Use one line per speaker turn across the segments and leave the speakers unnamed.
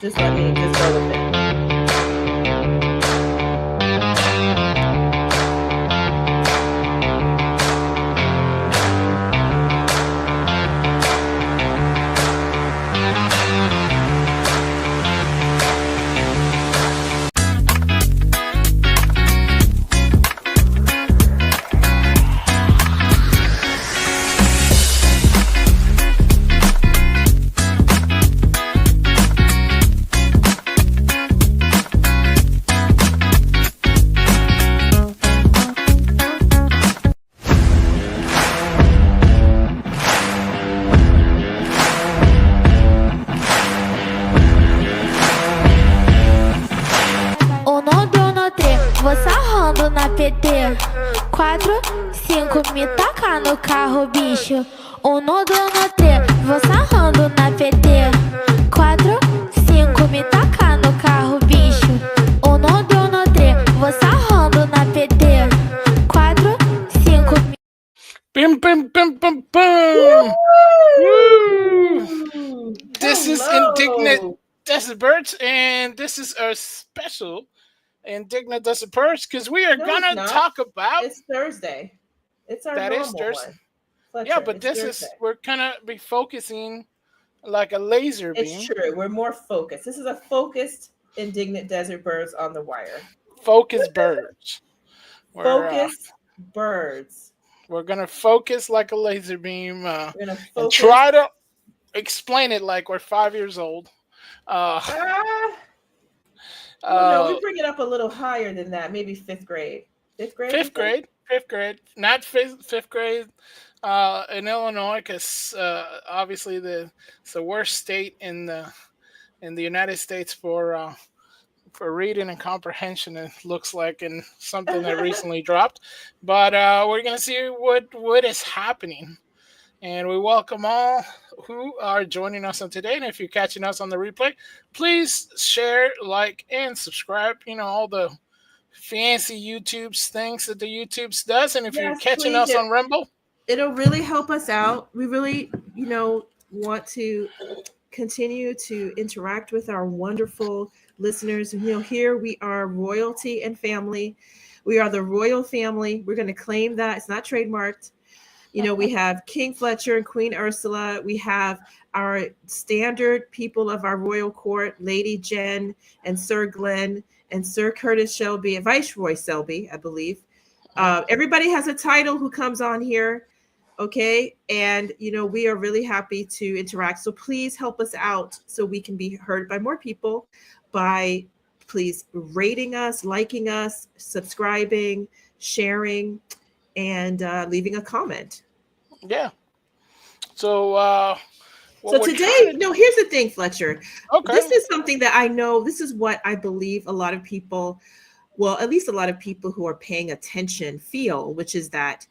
Just go with it.
Vou sarrando na PT. 4, 5, me tacar no carro, bicho. 1, 2, 3, vou sarrando na PT. 4, 5, me tacar no carro, bicho. 1, 2, 3, vou sarrando na PT. 4, 5, me...
Bim, bim, bim, bim, bim. Woo! This is Indignant Decibirds, and this is our special Indignant Decibirds because we are gonna talk about.
It's Thursday. It's our normal one. Fletcher,
yeah, but this Thursday. We're gonna be focusing like a laser beam.
It's true. We're more focused. This is a focused Indignant Desert Birds on the wire.
Focused birds.
Focused birds.
We're gonna focus like a laser beam. And try to explain it like we're 5 years old.
No, we bring it up a little higher than that. Maybe fifth grade. Fifth grade.
Not fifth grade in Illinois, because obviously it's the worst state in the United States for reading and comprehension. It looks like in something that recently dropped, but we're gonna see what is happening. And we welcome all who are joining us on today. And if you're catching us on the replay, please share, like, and subscribe. You know, all the fancy YouTube's things that the YouTube's does. And if you're catching us on Rumble,
it'll really help us out. We really, want to continue to interact with our wonderful listeners. Here we are royalty and family. We are the royal family. We're going to claim that. It's not trademarked. We have King Fletcher and Queen Ursula. We have our standard people of our royal court, Lady Jen and Sir Glenn and Sir Curtis Shelby and Viceroy Selby, I believe. Everybody has a title who comes on here, okay? And, we are really happy to interact. So please help us out so we can be heard by more people by please rating us, liking us, subscribing, sharing, and leaving a comment.
Yeah. So
today, here's the thing, Fletcher.
Okay.
This is something that I know, this is what I believe a lot of people, well, at least a lot of people who are paying attention feel, which is that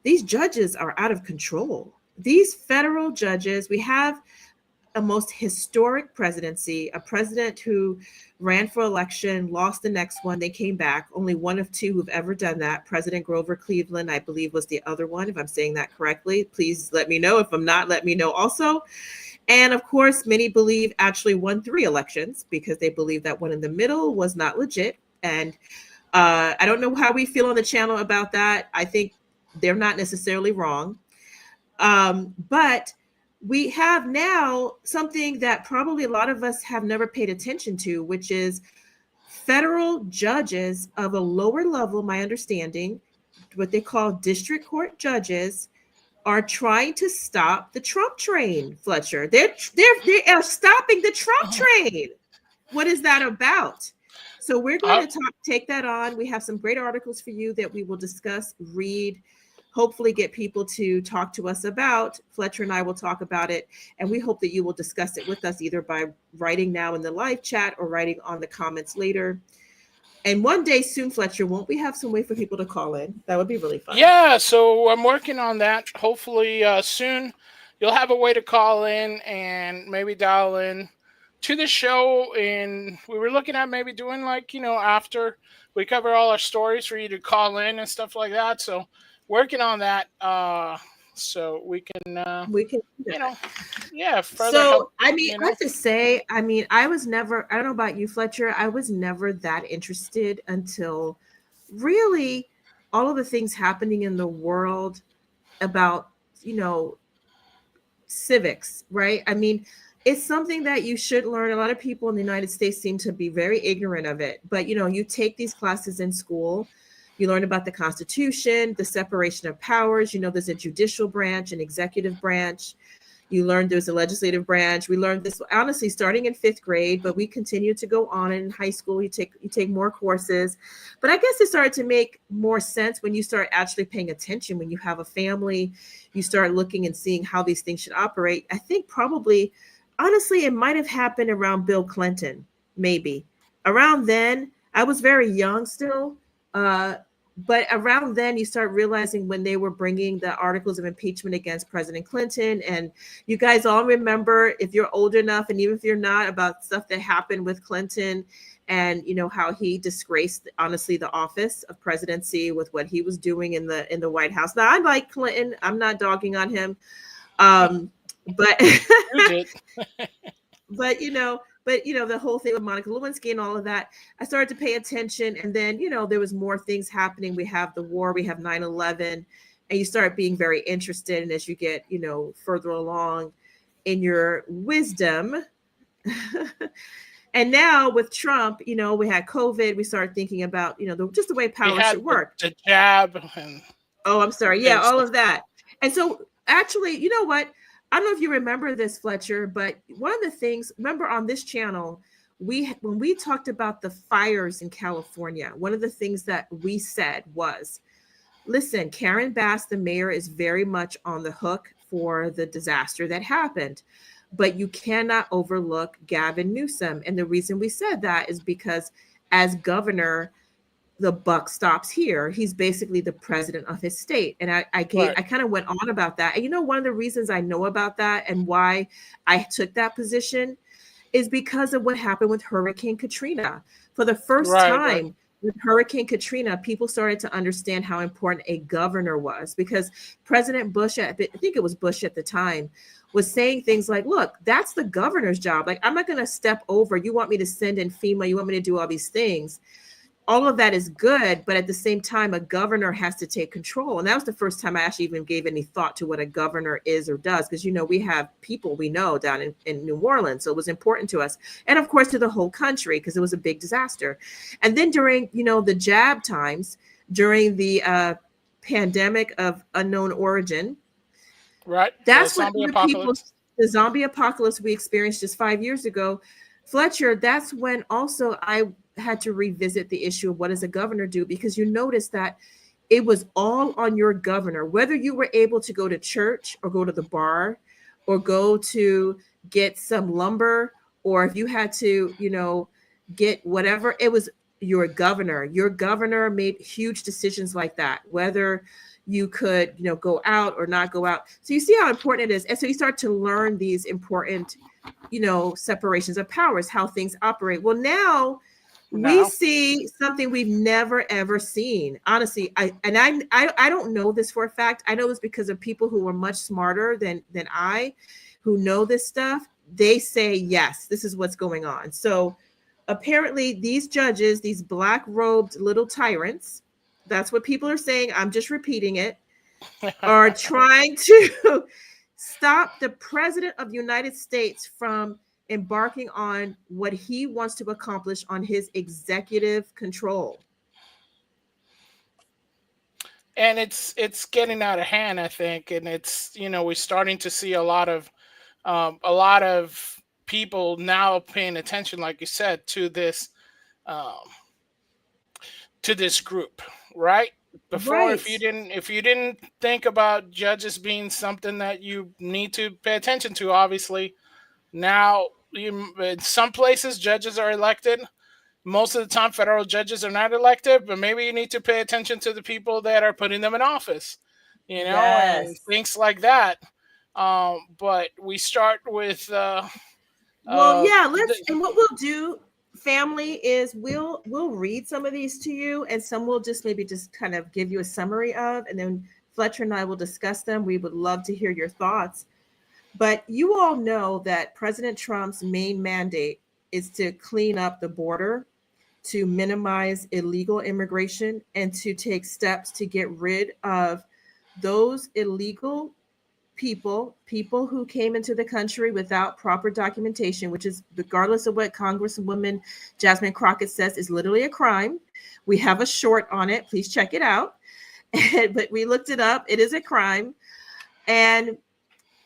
these judges are out of control. These federal judges, we have a most historic presidency, a president who ran for election, lost the next one. They came back. Only one of two who've ever done that. President Grover Cleveland, I believe, was the other one. If I'm saying that correctly, please let me know. If I'm not, let me know also. And of course, many believe actually won 3 elections because they believe that one in the middle was not legit. And I don't know how we feel on the channel about that. I think they're not necessarily wrong. But we have now something that probably a lot of us have never paid attention to, which is federal judges of a lower level, my understanding, what they call district court judges, are trying to stop the Trump train, Fletcher. They are stopping the Trump train. What is that about? So we're going to take that on. We have some great articles for you that we will discuss, read, hopefully get people to talk to us about. Fletcher and I will talk about it, and we hope that you will discuss it with us either by writing now in the live chat or writing on the comments later. And one day soon, Fletcher, won't we have some way for people to call in? That would be really fun.
Yeah, so I'm working on that. Hopefully soon you'll have a way to call in and maybe dial in to the show. And we were looking at maybe doing after we cover all our stories for you to call in and stuff like that. So working on that. so we can
We can do
you
that.
know, yeah, further
So,
help.
I mean,
You
I
know,
have to say, I mean, I was never, I don't know about you, Fletcher, I was never that interested until really all of the things happening in the world about, you know, civics, right? I mean, it's something that you should learn. A lot of people in the United States seem to be very ignorant of it. But, you know, you take these classes in school, you learn about the Constitution, the separation of powers. You know, there's a judicial branch, an executive branch. You learn there's a legislative branch. We learned this honestly starting in 5th grade, but we continue to go on in high school. You take more courses. But I guess it started to make more sense when you start actually paying attention, when you have a family, you start looking and seeing how these things should operate. I think probably, honestly, it might have happened around Bill Clinton, maybe. Around then, I was very young still. Uh, but around then, you start realizing when they were bringing the articles of impeachment against President Clinton. And you guys all remember, if you're old enough, and even if you're not, about stuff that happened with Clinton and, you know, how he disgraced, honestly, the office of presidency with what he was doing in the White House. Now, I like Clinton. I'm not dogging on him. But
you did.
but the whole thing with Monica Lewinsky and all of that, I started to pay attention. And then, there was more things happening. We have the war, we have 9/11, and you start being very interested. And as you get, further along in your wisdom, and now with Trump, we had COVID, we started thinking about, just the way
We
power
had
should work.
the jab and
Oh, I'm sorry. Yeah, all
stuff.
of that. And so actually, you know what? I don't know if you remember this, Fletcher, but one of the things, remember on this channel, when we talked about the fires in California, one of the things that we said was, listen, Karen Bass, the mayor, is very much on the hook for the disaster that happened, but you cannot overlook Gavin Newsom. And the reason we said that is because as governor, the buck stops here. He's basically the president of his state. And I
Right.
kind of went on about that. And one of the reasons I know about that and why I took that position is because of what happened with Hurricane Katrina. For the first
Right.
time with Hurricane Katrina, people started to understand how important a governor was, because President Bush, I think it was Bush at the time, was saying things like, look, that's the governor's job. Like, I'm not going to step over. You want me to send in FEMA. You want me to do all these things. All of that is good, but at the same time, a governor has to take control. And that was the first time I actually even gave any thought to what a governor is or does, because, we have people we know down in New Orleans. So it was important to us. And of course, to the whole country, because it was a big disaster. And then during, the jab times, during the pandemic of unknown origin,
Right.
that's when the zombie apocalypse we experienced just 5 years ago, Fletcher, that's when also I had to revisit the issue of what does a governor do, because you notice that it was all on your governor, whether you were able to go to church or go to the bar or go to get some lumber, or if you had to, get whatever, it was your governor. Your governor made huge decisions like that, whether you could, go out or not go out. So you see how important it is. And so you start to learn these important, separations of powers, how things operate. Well, now we see something we've never ever seen. Honestly, I don't know this for a fact. I know this because of people who are much smarter than I, who know this stuff. They say, yes, this is what's going on. So apparently these judges, these black-robed little tyrants, that's what people are saying, I'm just repeating it, are trying to stop the president of the United States from embarking on what he wants to accomplish on his executive control.
And it's getting out of hand, I think, and it's we're starting to see a lot of people now paying attention, like you said, to this group, right? Before,
Right.
if you didn't think about judges being something that you need to pay attention to, obviously now in some places judges are elected. Most of the time federal judges are not elected, but maybe you need to pay attention to the people that are putting them in office,
Yes.
and things like that. But we start with
and what we'll do, family, is we'll read some of these to you, and some we'll just maybe just kind of give you a summary of, and then Fletcher and I will discuss them. We would love to hear your thoughts. But you all know that President Trump's main mandate is to clean up the border, to minimize illegal immigration, and to take steps to get rid of those illegal people who came into the country without proper documentation, which is, regardless of what Congresswoman Jasmine Crockett says, is literally a crime. We have a short on it. Please check it out. But we looked it up. It is a crime. And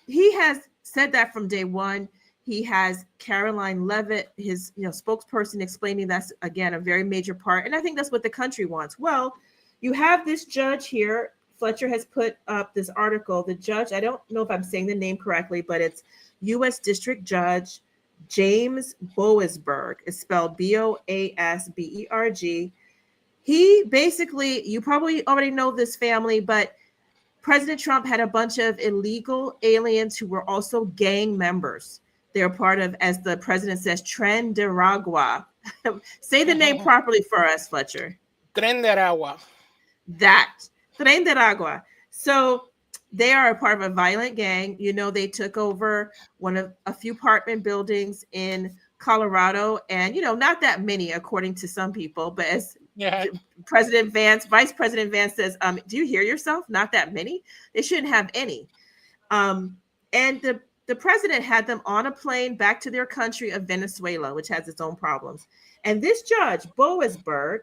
he has said that from day one. He has Caroline Leavitt, his spokesperson, explaining that's, again, a very major part. And I think that's what the country wants. Well, you have this judge here. Fletcher has put up this article. The judge, I don't know if I'm saying the name correctly, but it's U.S. District Judge James Boasberg. It's spelled Boasberg. He basically, you probably already know this family, but President Trump had a bunch of illegal aliens who were also gang members. They're part of, as the president says, Tren de Aragua. Say the name properly for us, Fletcher.
Tren de Aragua.
That. Tren de Aragua. So they are a part of a violent gang. They took over a few apartment buildings in Colorado, and not that many, according to some people. But as Vice President Vance says, do you hear yourself? Not that many. They shouldn't have any. And the president had them on a plane back to their country of Venezuela, which has its own problems. And this judge, Boasberg,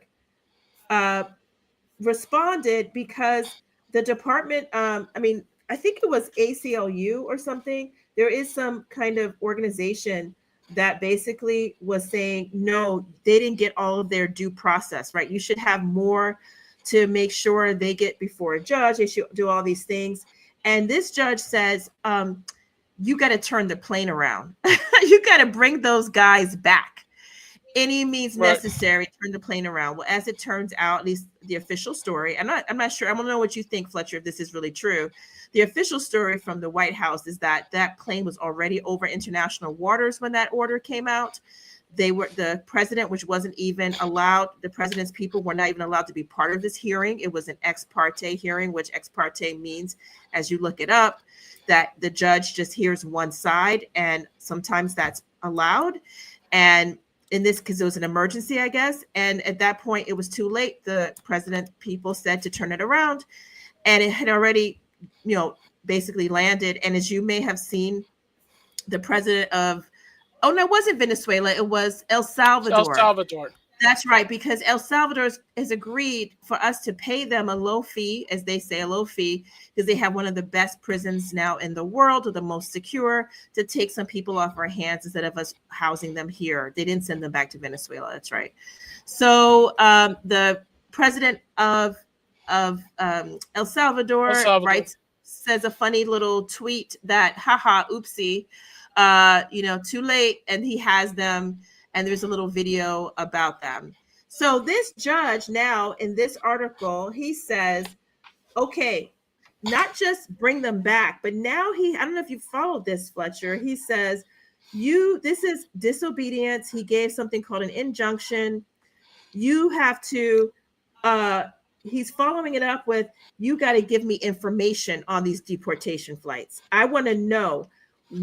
responded because the department, I think it was ACLU or something. There is some kind of organization that basically was saying, no, they didn't get all of their due process, right? You should have more to make sure they get before a judge. They should do all these things. And this judge says, you got to turn the plane around. You got to bring those guys back. Any means necessary, turn the plane around. Well, as it turns out, at least the official story, I'm not sure. I want to know what you think, Fletcher, if this is really true. The official story from the White House is that plane was already over international waters when that order came out. The president, which wasn't even allowed, the president's people were not even allowed to be part of this hearing. It was an ex parte hearing, which ex parte means, as you look it up, that the judge just hears one side, and sometimes that's allowed. And in this, because it was an emergency, I guess. And at that point, it was too late. The president people said to turn it around, and it had already, basically landed. And as you may have seen, the president of, oh no, it wasn't Venezuela. It was El Salvador.
El Salvador.
That's right, because El Salvador has agreed for us to pay them a low fee, as they say, a low fee, because they have one of the best prisons now in the world, or the most secure, to take some people off our hands instead of us housing them here. They didn't send them back to Venezuela. That's right. So the president of El Salvador says a funny little tweet that, haha, oopsie, too late, and he has them. And there's a little video about them. So this judge now, in this article, he says, okay, not just bring them back, but now I don't know if you followed this, Fletcher. He says, this is disobedience. He gave something called an injunction. You have to, he's following it up with, you got to give me information on these deportation flights. I want to know,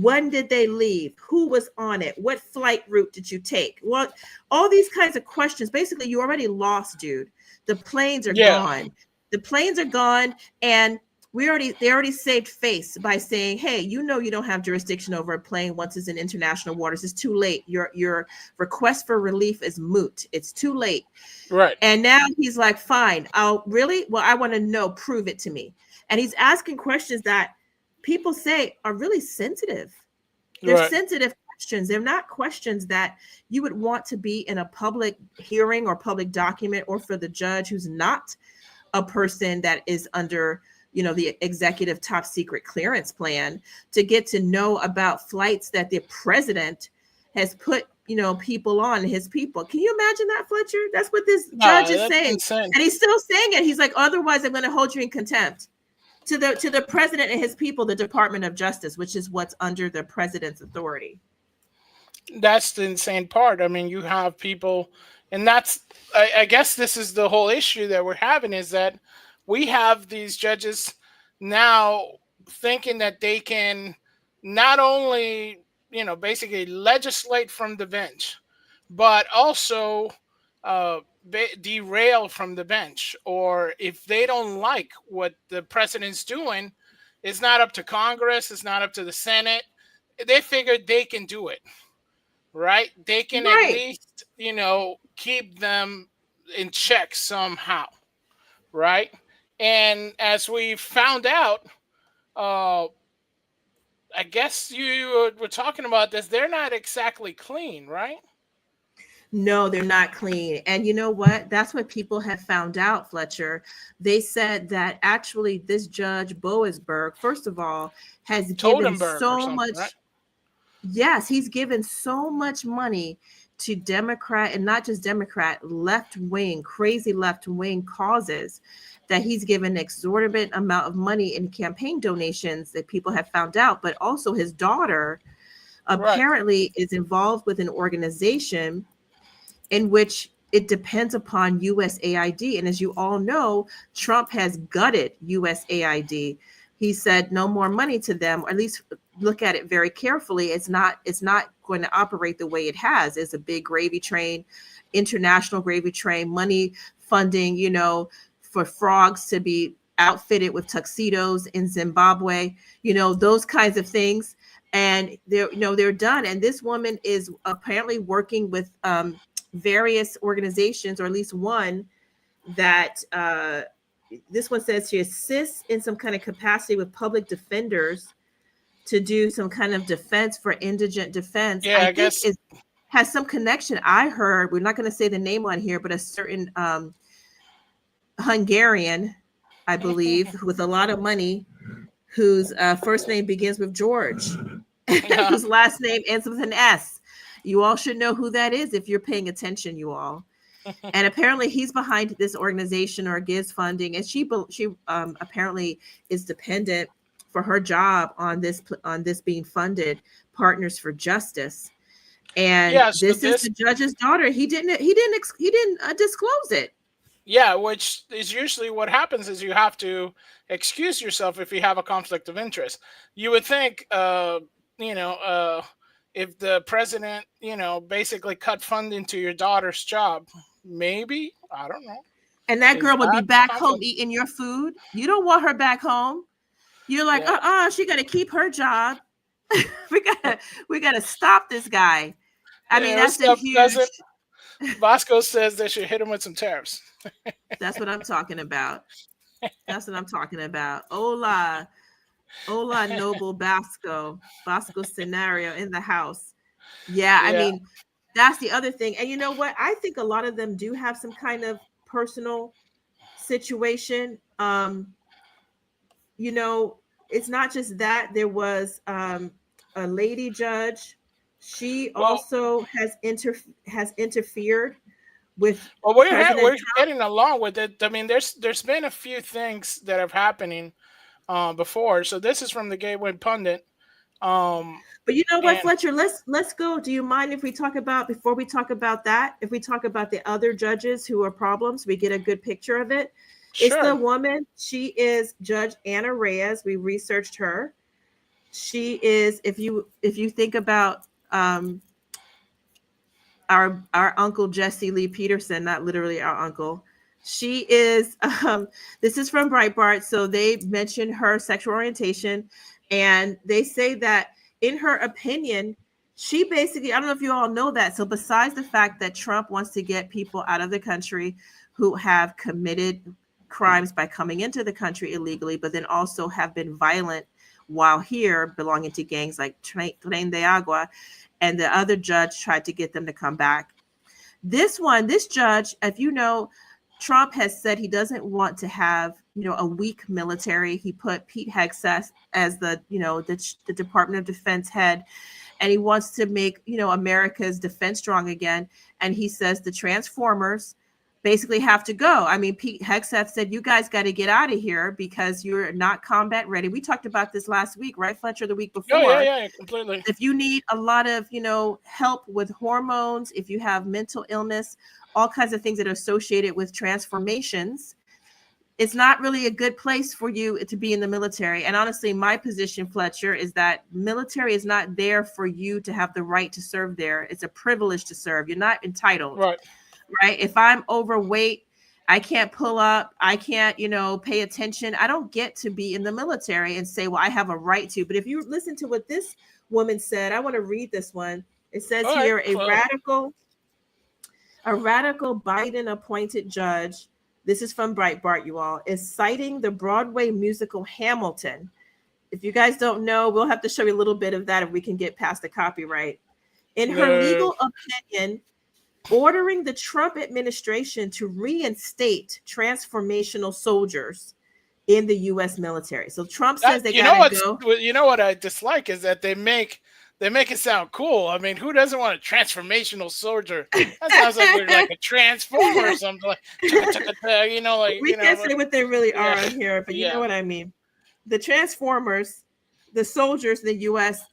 when did they leave? Who was on it? What flight route did you take? Well, all these kinds of questions. Basically, you already lost, dude. The planes are gone. The planes are gone, and they already saved face by saying, hey, you don't have jurisdiction over a plane once it's in international waters. It's too late. Your request for relief is moot. It's too late.
Right.
And now he's like, fine. I want to know. Prove it to me. And he's asking questions that people say are really sensitive. They're sensitive questions. They're not questions that you would want to be in a public hearing or public document, or for the judge who's not a person that is under, the executive top secret clearance plan, to get to know about flights that the president has put, people on, his people. Can you imagine that, Fletcher? That's what this judge is saying. Insane. And he's still saying it. He's like, otherwise I'm going to hold you in contempt. To the president and his people, the Department of Justice, which is what's under the president's authority.
That's the insane part. I mean, you have people, and I guess this is the whole issue that we're having, is that we have these judges now thinking that they can not only, basically legislate from the bench, but also derail from the bench. Or if they don't like what the president's doing, it's not up to Congress, it's not up to the Senate. They figured they can do it, right? They can at
Right.
least, keep them in check somehow, right? And as we found out, uh, I guess you were talking about this. They're not exactly clean, right?
No, they're not clean. And you know what? That's what people have found out, Fletcher. They said that actually this judge Boasberg, first of all, has given
Totenberg or
so
something, right?
much. Yes, he's given so much money to Democrat, and not just Democrat, left wing, crazy left wing causes, that he's given an exorbitant amount of money in campaign donations that people have found out. But also his daughter
Right.
apparently is involved with an organization in which it depends upon USAID. And as you all know, Trump has gutted USAID. He said no more money to them, or at least look at it very carefully. It's not going to operate the way it has. It's a big gravy train, international gravy train, money funding, for frogs to be outfitted with tuxedos in Zimbabwe, those kinds of things. And they're done. And this woman is apparently working with various organizations, or at least one that this one says she assists in some kind of capacity with public defenders to do some kind of defense for indigent defense.
Yeah, I
think
guess.
it has some connection. I heard, we're not going to say the name on here, but a certain Hungarian, I believe, with a lot of money, whose first name begins with George, whose last name ends with an S. You all should know who that is if you're paying attention, you all. And apparently he's behind this organization or gives funding, and she apparently is dependent for her job on this being funded, Partners for Justice. And
Yeah, so
this is the judge's daughter. He didn't disclose it.
Yeah, which is usually what happens is you have to excuse yourself if you have a conflict of interest. You would think, if the president, basically cut funding to your daughter's job, maybe, I don't know.
And that girl would be back home
conflict?
eating your food. You don't want her back home. You're like,
Yeah.
she got to keep her job. we gotta stop this guy. I mean, that's a huge.
Bosco says they should hit him with some tariffs.
That's what I'm talking about. That's what I'm talking about. Hola, noble Bosco scenario in the house. Yeah, I mean, that's the other thing. And you know what? I think a lot of them do have some kind of personal situation. It's not just that. There was a lady judge. She also has interfered with.
Well, we're getting along with it. I mean, there's been a few things that have happening before. So this is from the Gateway Pundit.
But you know what, Fletcher? Let's go. Do you mind if we talk about, before we talk about that, if we talk about the other judges who are problems, we get a good picture of it? Sure. It's the woman. She is Judge Anna Reyes. We researched her. She is, if you think about our uncle Jesse Lee Peterson, not literally our uncle. She is. This is from Breitbart. So they mention her sexual orientation, and they say that in her opinion, she basically, I don't know if you all know that. So besides the fact that Trump wants to get people out of the country who have committed crimes by coming into the country illegally, but then also have been violent while here, belonging to gangs like Tren de Agua, and the other judge tried to get them to come back. This judge, if you know, Trump has said he doesn't want to have, a weak military. He put Pete Hegseth as the Department of Defense head, and he wants to make, America's defense strong again. And he says the Transformers basically have to go. I mean, Pete Hegseth said, you guys got to get out of here because you're not combat ready. We talked about this last week, right, Fletcher, the week before.
Yeah, completely.
If you need a lot of, help with hormones, if you have mental illness, all kinds of things that are associated with transformations, It's not really a good place for you to be in the military. And honestly, my position, Fletcher, is that military is not there for you to have the right to serve there. It's a privilege to serve. You're not entitled, right? If I'm overweight, I can't pull up, I can't, pay attention. I don't get to be in the military and say, well, I have a right to. But if you listen to what this woman said, I want to read this one. It says here, a radical Biden appointed judge, this is from Breitbart, you all, is citing the Broadway musical Hamilton. If you guys don't know, we'll have to show you a little bit of that if we can get past the copyright. In her legal opinion, ordering the Trump administration to reinstate transformational soldiers in the U.S. military. So Trump says they gotta go.
You know what I dislike is that they make it sound cool. I mean, who doesn't want a transformational soldier? That sounds like they're like a transformer or something. We
can't say what they really are on here, but you know what I mean. The transformers, the soldiers in the U.S.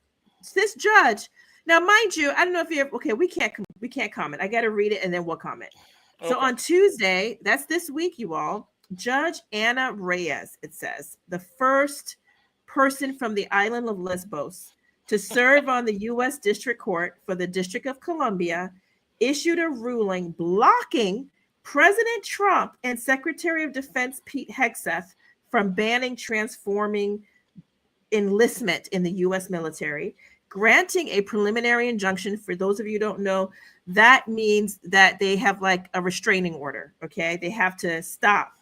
This judge. Now, mind you, I don't know if you're okay. We can't comment. I got to read it and then we'll comment. Okay. So on Tuesday, that's this week, you all, Judge Anna Reyes, it says, the first person from the island of Lesbos to serve on the U.S. District Court for the District of Columbia, issued a ruling blocking President Trump and Secretary of Defense Pete Hegseth from banning transforming enlistment in the U.S. military, granting a preliminary injunction. For those of you who don't know, that means that they have like a restraining order, okay? They have to stop.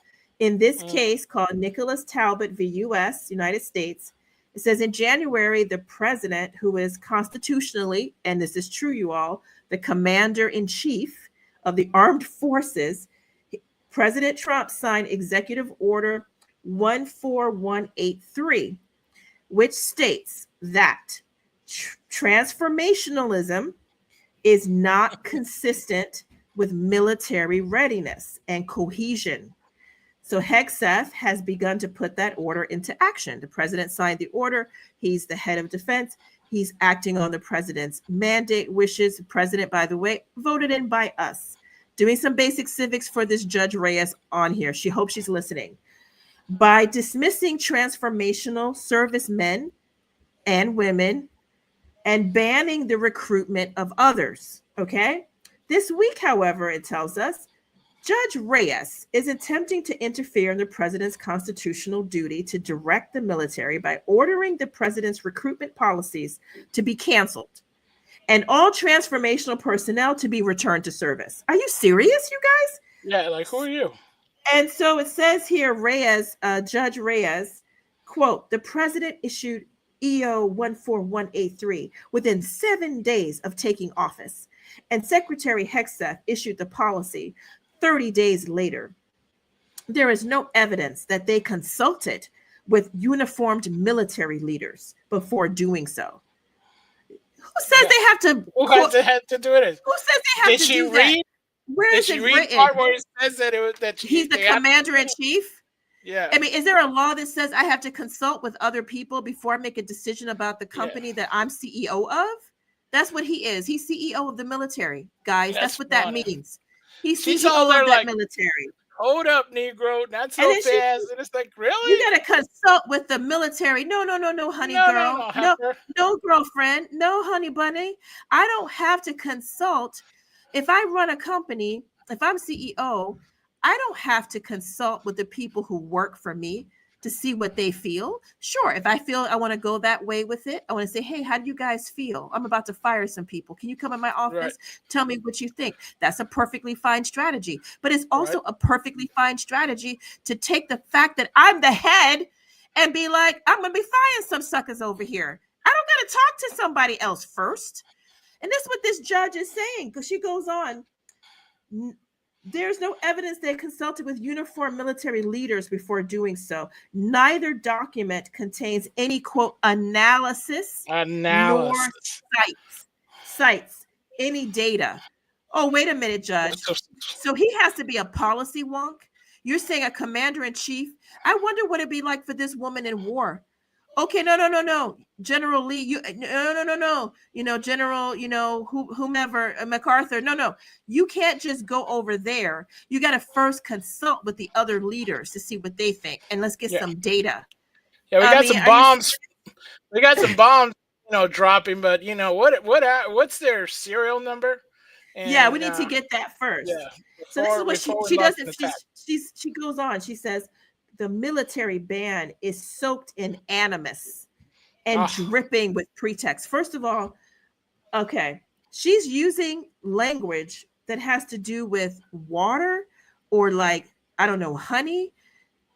In this case called Nicholas Talbot v. U.S., United States, it says in January, the president, who is constitutionally, and this is true, you all, the commander-in-chief of the armed forces, President Trump signed Executive Order 14183, which states that transformationalism is not consistent with military readiness and cohesion. So Hegseth has begun to put that order into action. The president signed the order. He's the head of defense. He's acting on the president's mandate, wishes. The president, by the way, voted in by us. Doing some basic civics for this Judge Reyes on here. She hopes she's listening. By dismissing transformational servicemen and women and banning the recruitment of others, okay? This week, however, it tells us, Judge Reyes is attempting to interfere in the president's constitutional duty to direct the military by ordering the president's recruitment policies to be canceled and all transformational personnel to be returned to service. Are you serious, you guys?
Yeah, like who are you?
And so it says here, Reyes, Judge Reyes, quote, the president issued EO 14183 within 7 days of taking office, and Secretary Hegseth issued the policy 30 days later. There is no evidence that they consulted with uniformed military leaders before doing so. Who says they have to?
Who has to do it?
Who says they have to do that? Where is it written?
Part where it says that
he's the commander-in-chief?
Yeah.
I mean, is there a law that says I have to consult with other people before I make a decision about the company that I'm CEO of? That's what he is. He's CEO of the military, guys. That's what that means. He's CEO of that military.
Hold up, Negro. Not so fast. And it's like, really?
You got to consult with the military. No, honey girl. No, girlfriend. No, honey bunny. I don't have to consult. If I run a company, if I'm CEO, I don't have to consult with the people who work for me to see what they feel. Sure, if I feel I want to go that way with it, I want to say, hey, how do you guys feel? I'm about to fire some people. Can you come in my office? Tell me what you think. That's a perfectly fine strategy. But it's also a perfectly fine strategy to take the fact that I'm the head and be like, I'm going to be firing some suckers over here. I don't got to talk to somebody else first. And that's what this judge is saying, because she goes on. There's no evidence they consulted with uniformed military leaders before doing so. Neither document contains any, quote, analysis. Nor cites any data. Oh, wait a minute, Judge. So he has to be a policy wonk? You're saying a commander-in-chief? I wonder what it'd be like for this woman in war. Okay, no. General Lee, no. General, whomever, MacArthur. No. You can't just go over there. You got to first consult with the other leaders to see what they think, and let's get
Yeah,
some data.
yeah. We
I
got
mean,
some
are you?
bombs. We got some bombs, dropping. But what's their serial number?
Yeah, we
And
need to get that
yeah,
first. So this is
before
what
before we
she
launch
doesn't.
an attack.
She goes on. She says the military ban is soaked in animus and
Oh,
dripping with pretext. First of all, okay, she's using language that has to do with water or like, I don't know, honey,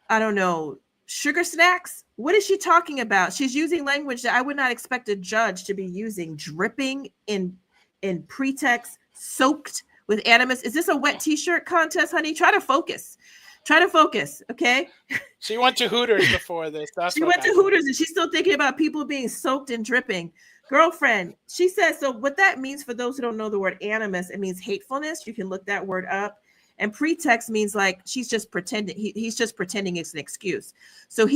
I don't know, sugar snacks. What is she talking about? She's using language that I would not expect a judge to be using, dripping in pretext, soaked with animus. Is this a wet t-shirt contest, honey? Try to focus. Try to focus, okay?
she went to Hooters before this. That's
She
what
went to
happened.
Hooters and she's still thinking about people being soaked and dripping. Girlfriend, she says, so what that means for those who don't know the word animus, it means hatefulness. You can look that word up. And pretext means like she's just pretending. He's just pretending it's an excuse. So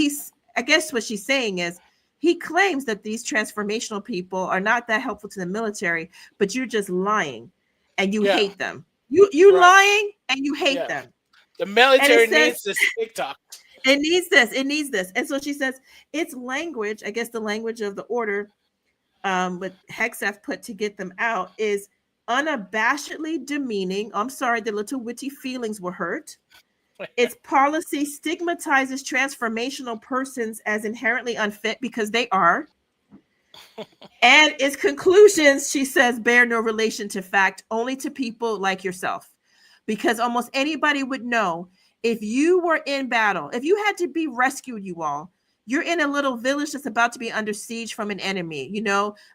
I guess what she's saying is he claims that these transformational people are not that helpful to the military, but you're just lying and you
Yeah,
hate them. You
right.
lying and you hate
Yeah,
them.
the
And
military
it says
needs this TikTok.
it needs this. It needs this. And so she says it's language, I guess the language of the order, what Hexeth put to get them out is unabashedly demeaning. I'm sorry, the little witty feelings were hurt. Its policy stigmatizes transformational persons as inherently unfit because they are. And its conclusions, she says, bear no relation to fact, only to people like yourself. Because almost anybody would know if you were in battle, if you had to be rescued, you all, you're in a little village that's about to be under siege from an enemy.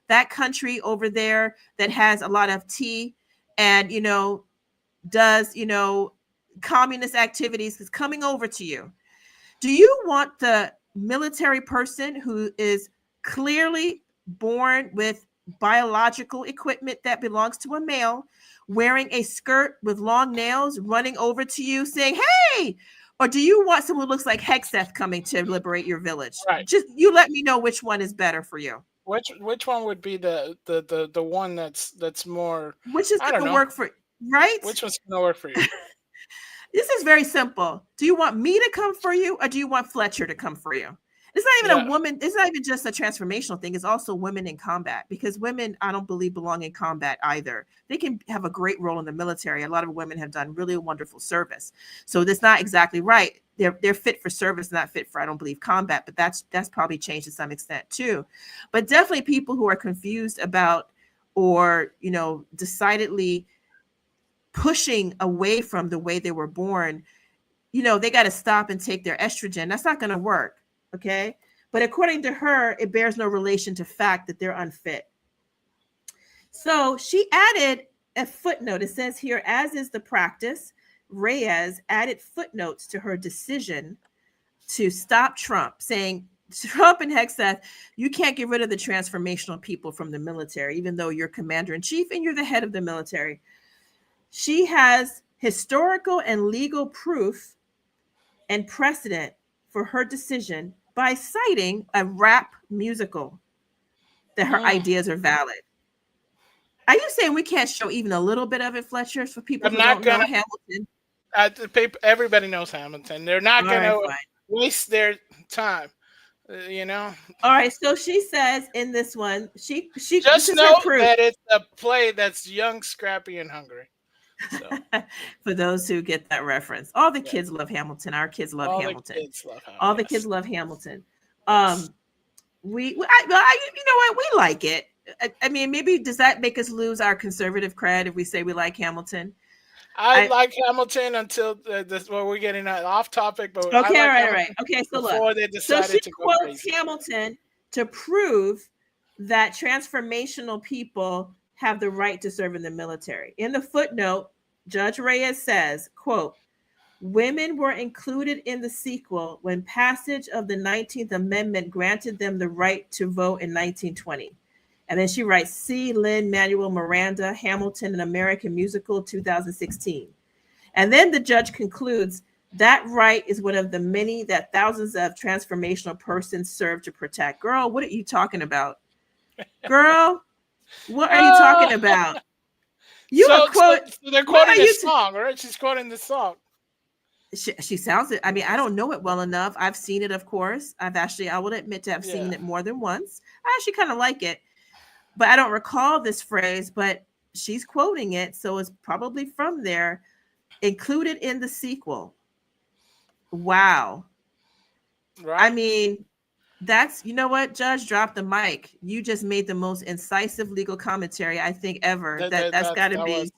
That country over there that has a lot of tea and, does, communist activities is coming over to you. Do you want the military person who is clearly born with biological equipment that belongs to a male, wearing a skirt with long nails, running over to you saying, hey? Or do you want someone who looks like Hexeth coming to liberate your village?
Right.
Just you let me know which one is better for you.
Which one would be the one that's more?
Which is
I don't
going to
know.
work for, right?
Which one's gonna work for you?
This is very simple. Do you want me to come for you or do you want Fletcher to come for you? It's not even
Yeah.
a woman. It's not even just a transformational thing. It's also women in combat because women, I don't believe, belong in combat either. They can have a great role in the military. A lot of women have done really wonderful service. So that's not exactly right. They're fit for service, not fit for, I don't believe, combat. But that's probably changed to some extent too. But definitely people who are confused about or decidedly pushing away from the way they were born, they got to stop and take their estrogen. That's not going to work. Okay. But according to her, it bears no relation to fact that they're unfit. So she added a footnote. It says here, as is the practice, Reyes added footnotes to her decision to stop Trump, saying, Trump and Hexeth, you can't get rid of the transformational people from the military, even though you're commander in chief and you're the head of the military. She has historical and legal proof and precedent for her decision by citing a rap musical that her ideas are valid. Are you saying we can't show even a little bit of it, Fletcher, for people
I'm
who
not
don't know
gonna.
Hamilton?
Everybody knows Hamilton. They're not
All
gonna
right, fine.
waste their time.
All right. So she says in this one, she this
Just
is
know
her proof.
that it's a play that's young, scrappy, and hungry. So,
for those who get that reference, all the kids love Hamilton. Our kids love
all
Hamilton.
the kids love Hamilton.
All the kids love Hamilton. You know what? We like it. I mean, maybe does that make us lose our conservative cred if we say we like Hamilton?
I like Hamilton until we're getting off topic, but
okay,
I like
all right. Okay, so
before
look,
they
so
decided
she
to go
quotes
crazy.
Hamilton to prove that transformational people have the right to serve in the military. In the footnote, Judge Reyes says, quote, women were included in the sequel when passage of the 19th Amendment granted them the right to vote in 1920. And then she writes, C. Lin-Manuel Miranda, Hamilton, an American Musical, 2016. And then the judge concludes, That right is one of the many that thousands of transformational persons serve to protect. Girl, what are you talking about? Girl, what are you
Uh,
talking about? You are
so, so,
quote.
so they're
What
quoting
are
the
you?
song, right? She's quoting the song.
She sounds it. I mean, I don't know it well enough. I've seen it, of course. I will admit to have seen
Yeah.
it more than once. I actually kind of like it, but I don't recall this phrase. But she's quoting it, so it's probably from there, included in the sequel. Wow. I
Right.
mean, that's, you know what, Judge, drop the mic. You just made the most incisive legal commentary I think ever.
That
That
that
that's
that
got to
that was
be.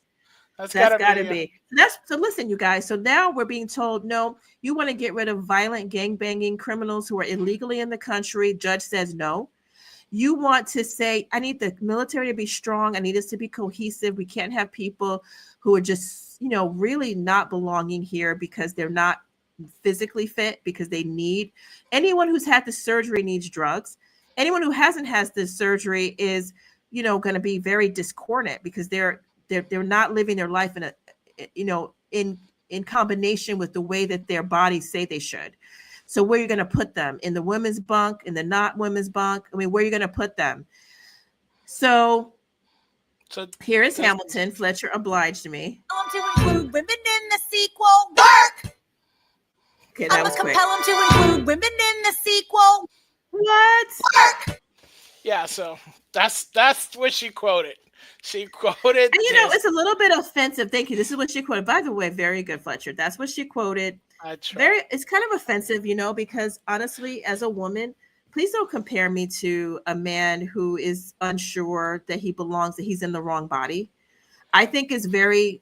that's
That's
gotta
got to
be.
be. That's so. Listen, you guys. So now we're being told, no, you want to get rid of violent gang banging criminals who are illegally in the country. Judge says no. You want to say, I need the military to be strong. I need us to be cohesive. We can't have people who are just, really not belonging here because they're not physically fit, because they need, anyone who's had the surgery needs drugs. Anyone who hasn't has the surgery is, going to be very discordant because they're not living their life in a, in combination with the way that their bodies say they should. So where you're going to put them, in the women's bunk, in the not women's bunk? I mean, where are you going to put them? So
So
here is
that's,
Hamilton. Fletcher obliged me.
To include women in the sequel. Work.
Okay,
I
that was
must
quick.
compel him to include women in the sequel.
What?
Work.
yeah. So that's what she quoted. She quoted.
And
this.
it's a little bit offensive. Thank you. This is what she quoted. By the way, very good, Fletcher. That's what she quoted.
I try.
It's kind of offensive, because honestly, as a woman, please don't compare me to a man who is unsure that he belongs, that he's in the wrong body. I think is very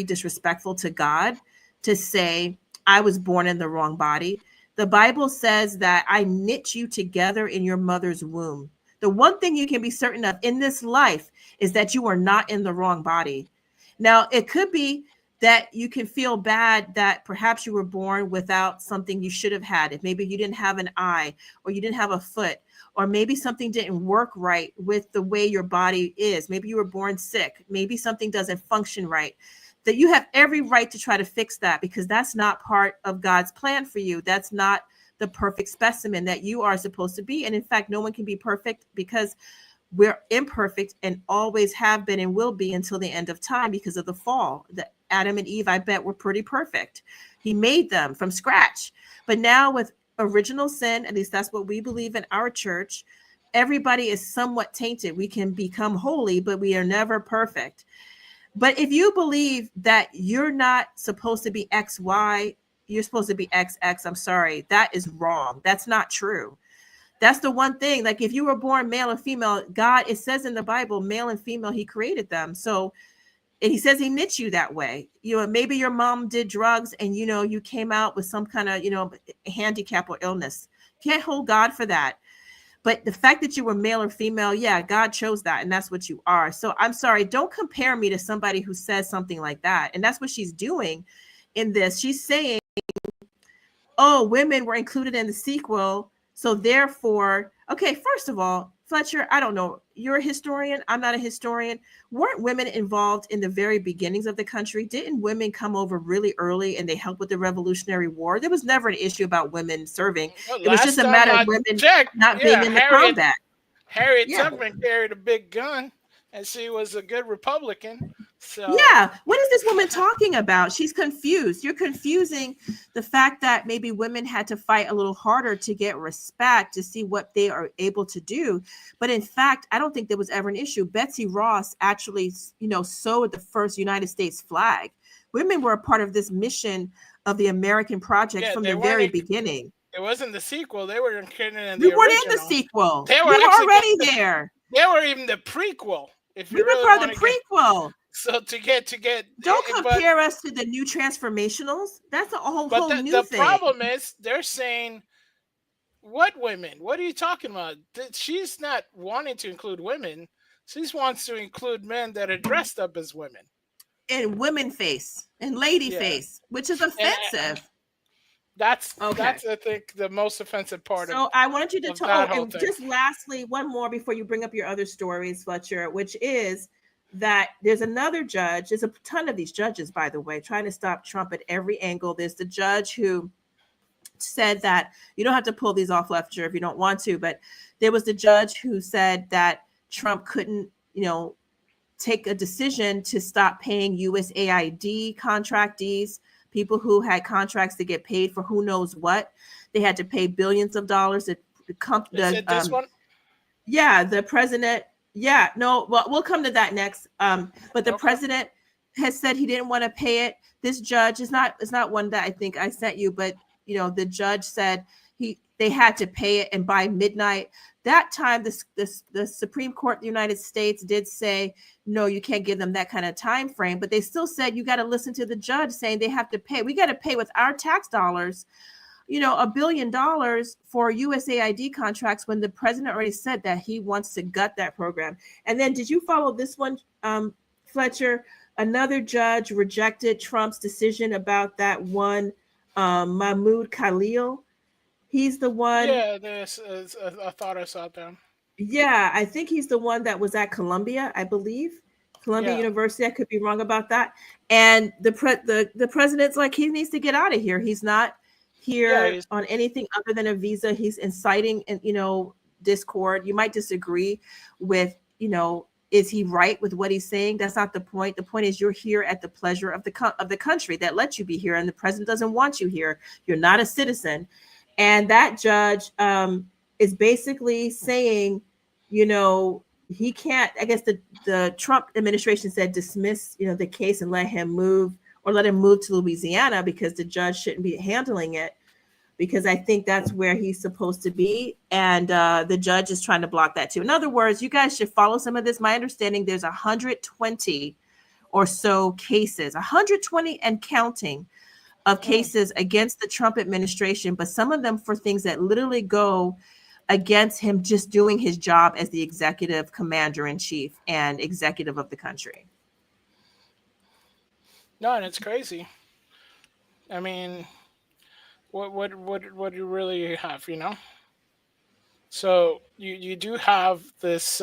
disrespectful to God to say I was born in the wrong body. The Bible says that I knit you together in your mother's womb. The one thing you can be certain of in this life is that you are not in the wrong body. Now, it could be that you can feel bad that perhaps you were born without something you should have had. If maybe you didn't have an eye, or you didn't have a foot, or maybe something didn't work right with the way your body is. Maybe you were born sick. Maybe something doesn't function right. That you have every right to try to fix that, because that's not part of God's plan for you. That's not the perfect specimen that you are supposed to be. And in fact, no one can be perfect, because we're imperfect and always have been and will be until the end of time because of the fall. The Adam and Eve, I bet, were pretty perfect. He made them from scratch. But now with original sin, at least that's what we believe in our church, everybody is somewhat tainted. We can become holy, but we are never perfect. But if you believe that you're not supposed to be XY, you're supposed to be XX, I'm sorry, that is wrong. That's not true. That's the one thing. Like, if you were born male or female, God, it says in the Bible, male and female, he created them. So, and he says he knit you that way. Maybe your mom did drugs and, you came out with some kind of, handicap or illness. Can't hold God for that. But the fact that you were male or female, yeah, God chose that, and that's what you are. So I'm sorry, don't compare me to somebody who says something like that. And that's what she's doing in this. She's saying, oh, women were included in the sequel, so therefore, okay, first of all, Fletcher, I don't know. You're a historian. I'm not a historian. Weren't women involved in the very beginnings of the country? Didn't women come over really early and they helped with the Revolutionary War? There was never an issue about women serving.
Well,
It was just a matter of women not being in the combat.
Harriet
Yeah.
Tubman carried a big gun, and she was a good Republican. So
Yeah. What is this woman talking about? She's confused. You're confusing the fact that maybe women had to fight a little harder to get respect, to see what they are able to do. But in fact, I don't think there was ever an issue. Betsy Ross actually, sewed the first United States flag. Women were a part of this mission of the American project from the very beginning.
It wasn't the sequel. They were included in the
We weren't
original.
in the sequel.
They
We
were
were
actually
already there.
They were even the prequel. If you
We were
really
part
want
of
to
the prequel.
So to get
Don't compare us to the new transformationals. That's a whole new
the
thing.
problem is they're saying, what women? What are you talking about? She's not wanting to include women. She wants to include men that are dressed up as women.
And women face and lady face, which is offensive.
That's I think the most offensive part.
So I wanted you to talk. And just lastly, one more before you bring up your other stories, Fletcher, which is that there's another judge. There's a ton of these judges, by the way, trying to stop Trump at every angle. There's the judge who said that you don't have to pull these off, Lefter, if you don't want to, but there was the judge who said that Trump couldn't, take a decision to stop paying USAID contractees, people who had contracts to get paid for who knows what. They had to pay billions of dollars.
This one?
Yeah, the president. Yeah, no, well, we'll come to that next. But the president has said he didn't want to pay it. This judge is not, it's not one that I think I sent you, but the judge said they had to pay it, and by midnight that time, the Supreme Court of the United States did say, no, you can't give them that kind of time frame, but they still said you got to listen to the judge saying they have to pay. We got to pay with our tax dollars, $1 billion for USAID contracts when the president already said that he wants to gut that program. And then did you follow this one, Fletcher? Another judge rejected Trump's decision about that one, Mahmoud Khalil. He's the one.
Yeah, I thought I saw them.
Yeah, I think he's the one that was at Columbia, I believe. Columbia University. I could be wrong about that. And the president's like, he needs to get out of here. He's not here on anything other than a visa. He's inciting, discord. You might disagree with, is he right with what he's saying? That's not the point. The point is you're here at the pleasure of the country that lets you be here, and the president doesn't want you here. You're not a citizen. And that judge is basically saying, he can't, I guess the Trump administration said dismiss, the case and let him move to Louisiana because the judge shouldn't be handling it, because I think that's where he's supposed to be. And the judge is trying to block that too. In other words, you guys should follow some of this. My understanding, there's 120 or so cases, 120 and counting, of cases against the Trump administration, but some of them for things that literally go against him just doing his job as the executive commander in chief and executive of the country.
No, and it's crazy. I mean, what do you really have, So you do have this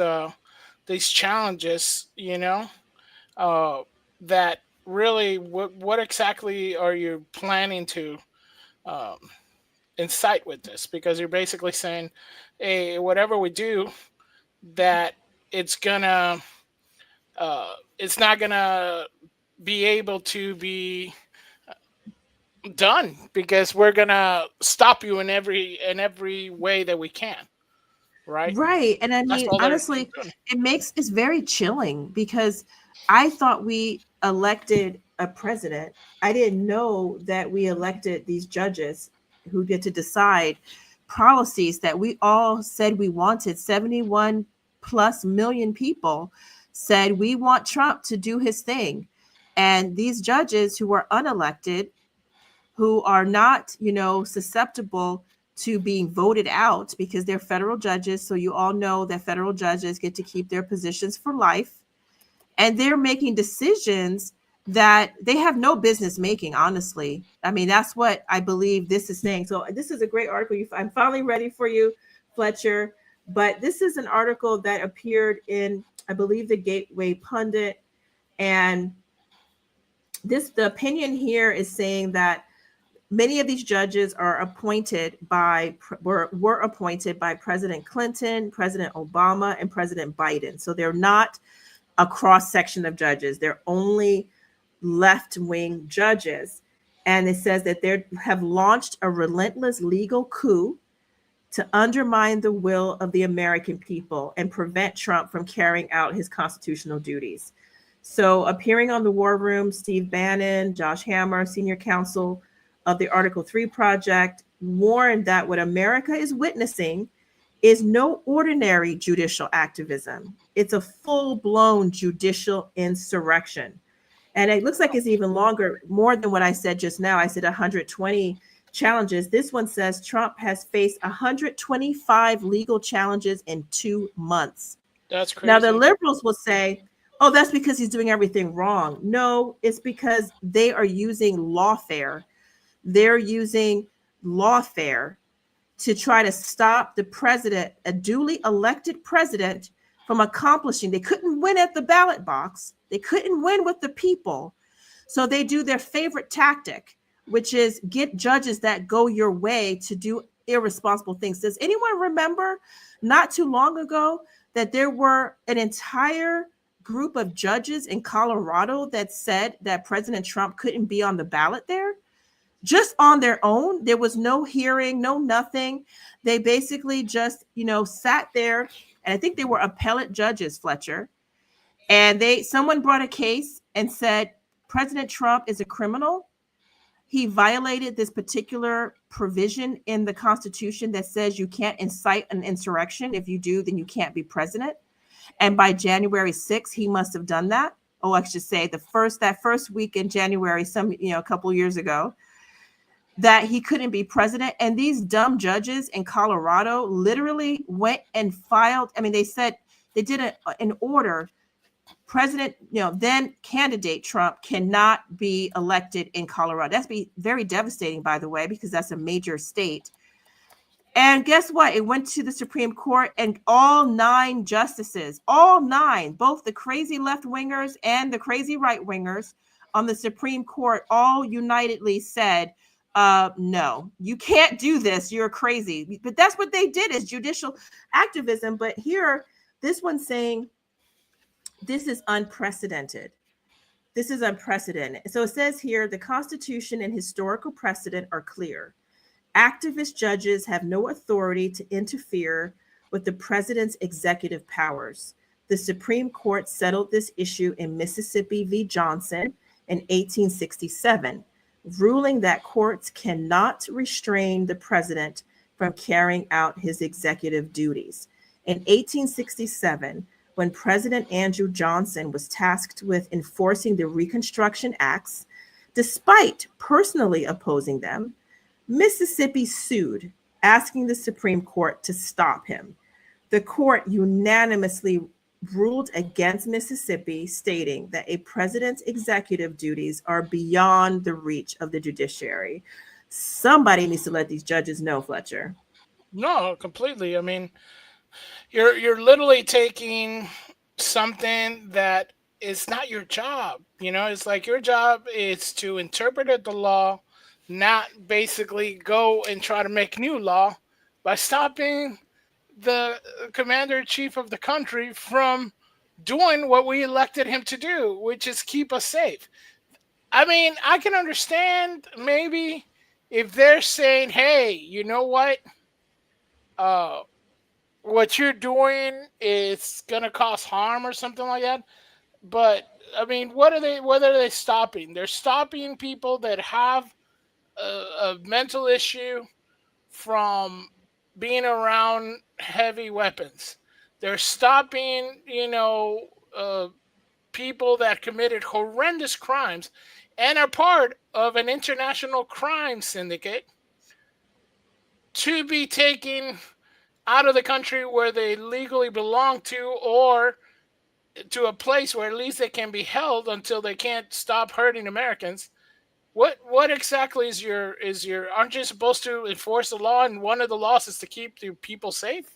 these challenges, that really, what exactly are you planning to incite with this? Because you're basically saying, hey, whatever we do, that it's not gonna be able to be done because we're gonna stop you in every way that we can. Right.
And I mean, honestly, it's very chilling, because I thought we elected a president. I didn't know that we elected these judges who get to decide policies that we all said we wanted. 71 plus million people said we want Trump to do his thing. And these judges who are unelected, who are not, susceptible to being voted out because they're federal judges. So you all know that federal judges get to keep their positions for life. And they're making decisions that they have no business making, honestly. I mean, that's what I believe this is saying. So this is a great article. I'm finally ready for you, Fletcher. But this is an article that appeared in, I believe, the Gateway Pundit. And the opinion here is saying that many of these judges were appointed by President Clinton, President Obama, and President Biden. So they're not a cross section of judges. They're only left-wing judges. And it says that they have launched a relentless legal coup to undermine the will of the American people and prevent Trump from carrying out his constitutional duties. So appearing on the War Room, Steve Bannon, Josh Hammer, senior counsel of the Article 3 Project, warned that what America is witnessing is no ordinary judicial activism. It's a full-blown judicial insurrection. And it looks like it's even more than what I said just now. I said 120 challenges. This one says Trump has faced 125 legal challenges in 2 months.
That's crazy.
Now, the liberals will say, oh, that's because he's doing everything wrong. No, it's because they are using LawFare. They're using LawFare to try to stop the president, a duly elected president, from accomplishing. They couldn't win at the ballot box. They couldn't win with the people. So they do their favorite tactic, which is get judges that go your way to do irresponsible things. Does anyone remember not too long ago that there were an entire group of judges in Colorado that said that President Trump couldn't be on the ballot there? Just on their own. There was no hearing, no nothing. They basically just, sat there, and I think they were appellate judges, Fletcher. And someone brought a case and said, President Trump is a criminal. He violated this particular provision in the Constitution that says you can't incite an insurrection. If you do, then you can't be president. And by January 6th, he must have done that. Oh, I should say that first week in January, a couple years ago, that he couldn't be president. And these dumb judges in Colorado literally went and filed. I mean, they said they did an order. President, then candidate Trump cannot be elected in Colorado. That's be very devastating, by the way, because that's a major state. And guess what? It went to the Supreme Court, and all 9 justices, all 9, both the crazy left wingers and the crazy right wingers on the Supreme Court, all unitedly said, no, you can't do this. You're crazy. But that's what they did, is judicial activism. But here, this one's saying, this is unprecedented. This is unprecedented. So it says here, the Constitution and historical precedent are clear. Activist judges have no authority to interfere with the president's executive powers. The Supreme Court settled this issue in Mississippi v. Johnson in 1867, ruling that courts cannot restrain the president from carrying out his executive duties. In 1867, when President Andrew Johnson was tasked with enforcing the Reconstruction Acts, despite personally opposing them, Mississippi sued, asking the Supreme Court to stop him. The court unanimously ruled against Mississippi, stating that a president's executive duties are beyond the reach of the judiciary. Somebody needs to let these judges know, Fletcher.
No, completely. I mean, you're literally taking something that is not your job. It's like your job is to interpret the law, not basically go and try to make new law by stopping the commander-in-chief of the country from doing what we elected him to do, which is keep us safe. I mean, I can understand maybe if they're saying, hey, you know what? What you're doing is going to cause harm or something like that. But, I mean, what are they stopping? They're stopping people that have a mental issue from being around heavy weapons. They're stopping, people that committed horrendous crimes and are part of an international crime syndicate to be taken out of the country where they legally belong to, or to a place where at least they can be held until they can't stop hurting Americans. What exactly is your aren't you supposed to enforce the law, and one of the laws is to keep the people safe?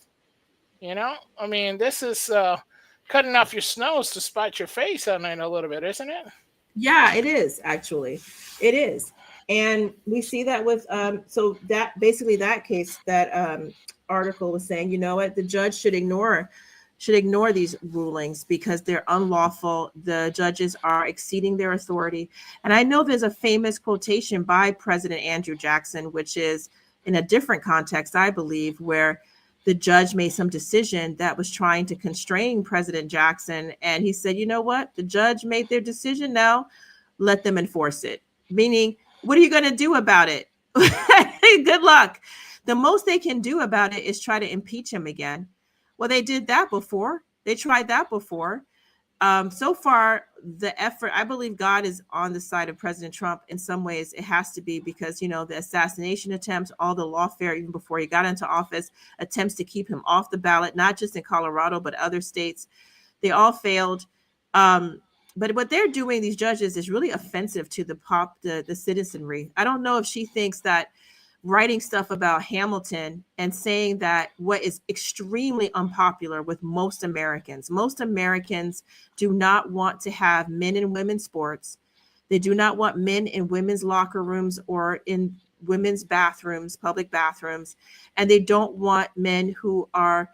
I mean, this is cutting off your snows to spite your face on it a little bit, isn't it?
Yeah, it is, actually. It is. And we see that with so that basically that case, that article was saying, you know what, the judge should ignore these rulings because they're unlawful. The judges are exceeding their authority. And I know there's a famous quotation by President Andrew Jackson, which is in a different context, I believe, where the judge made some decision that was trying to constrain President Jackson. And he said, you know what, the judge made their decision, now let them enforce it. Meaning, what are you going to do about it? Good luck. The most they can do about it is try to impeach him again. Well, they did that before. They tried that before. So far, the effort, I believe God is on the side of President Trump in some ways. It has to be because, the assassination attempts, all the lawfare, even before he got into office, attempts to keep him off the ballot, not just in Colorado, but other states, they all failed. But what they're doing, these judges, is really offensive to the citizenry. I don't know if she thinks that writing stuff about Hamilton and saying that what is extremely unpopular with most Americans do not want to have men and women's sports. They do not want men in women's locker rooms or in women's bathrooms, public bathrooms. And they don't want men who are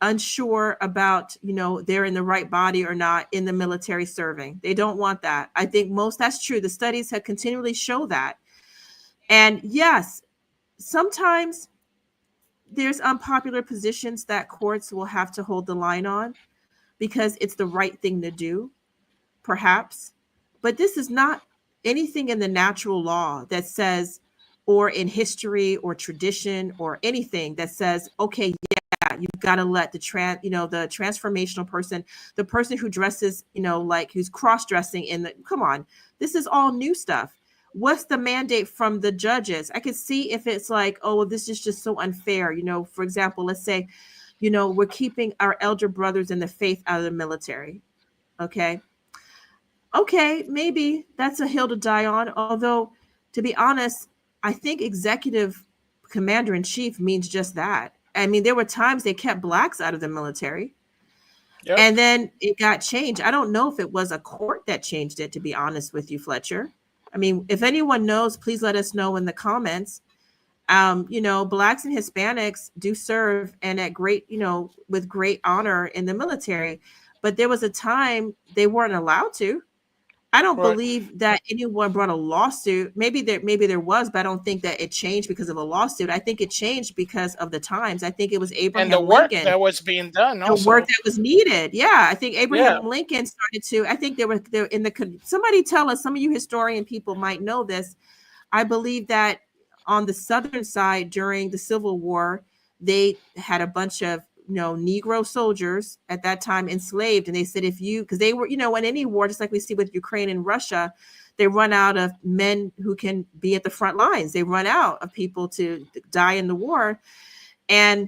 unsure about, they're in the right body or not in the military serving. They don't want that. I think that's true. The studies have continually shown that. And yes, sometimes there's unpopular positions that courts will have to hold the line on because it's the right thing to do, perhaps. But this is not anything in the natural law that says, or in history or tradition or anything that says, okay, yeah, you've got to let the transformational person, the person who dresses, like who's cross-dressing come on, this is all new stuff. What's the mandate from the judges? I could see if it's like, oh, well, this is just so unfair. For example, let's say, we're keeping our elder brothers in the faith out of the military. Okay, maybe that's a hill to die on. Although, to be honest, I think executive commander in chief means just that. I mean, there were times they kept blacks out of the military. Yep. And then it got changed. I don't know if it was a court that changed it, to be honest with you, Fletcher. I mean, if anyone knows, please let us know in the comments. Blacks and Hispanics do serve and at great, with great honor in the military. But there was a time they weren't allowed to. I don't believe that anyone brought a lawsuit. Maybe there was, but I don't think that it changed because of a lawsuit. I think it changed because of the times. I think it was Abraham
Lincoln. And the work
Lincoln,
that was being done also.
The work that was needed. Yeah, I think Abraham Lincoln started to, I think there in the, somebody tell us, some of you historian people might know this. I believe that on the Southern side during the Civil War, they had a bunch of Negro soldiers at that time enslaved. And they said, because they were, in any war, just like we see with Ukraine and Russia, they run out of men who can be at the front lines. They run out of people to die in the war. And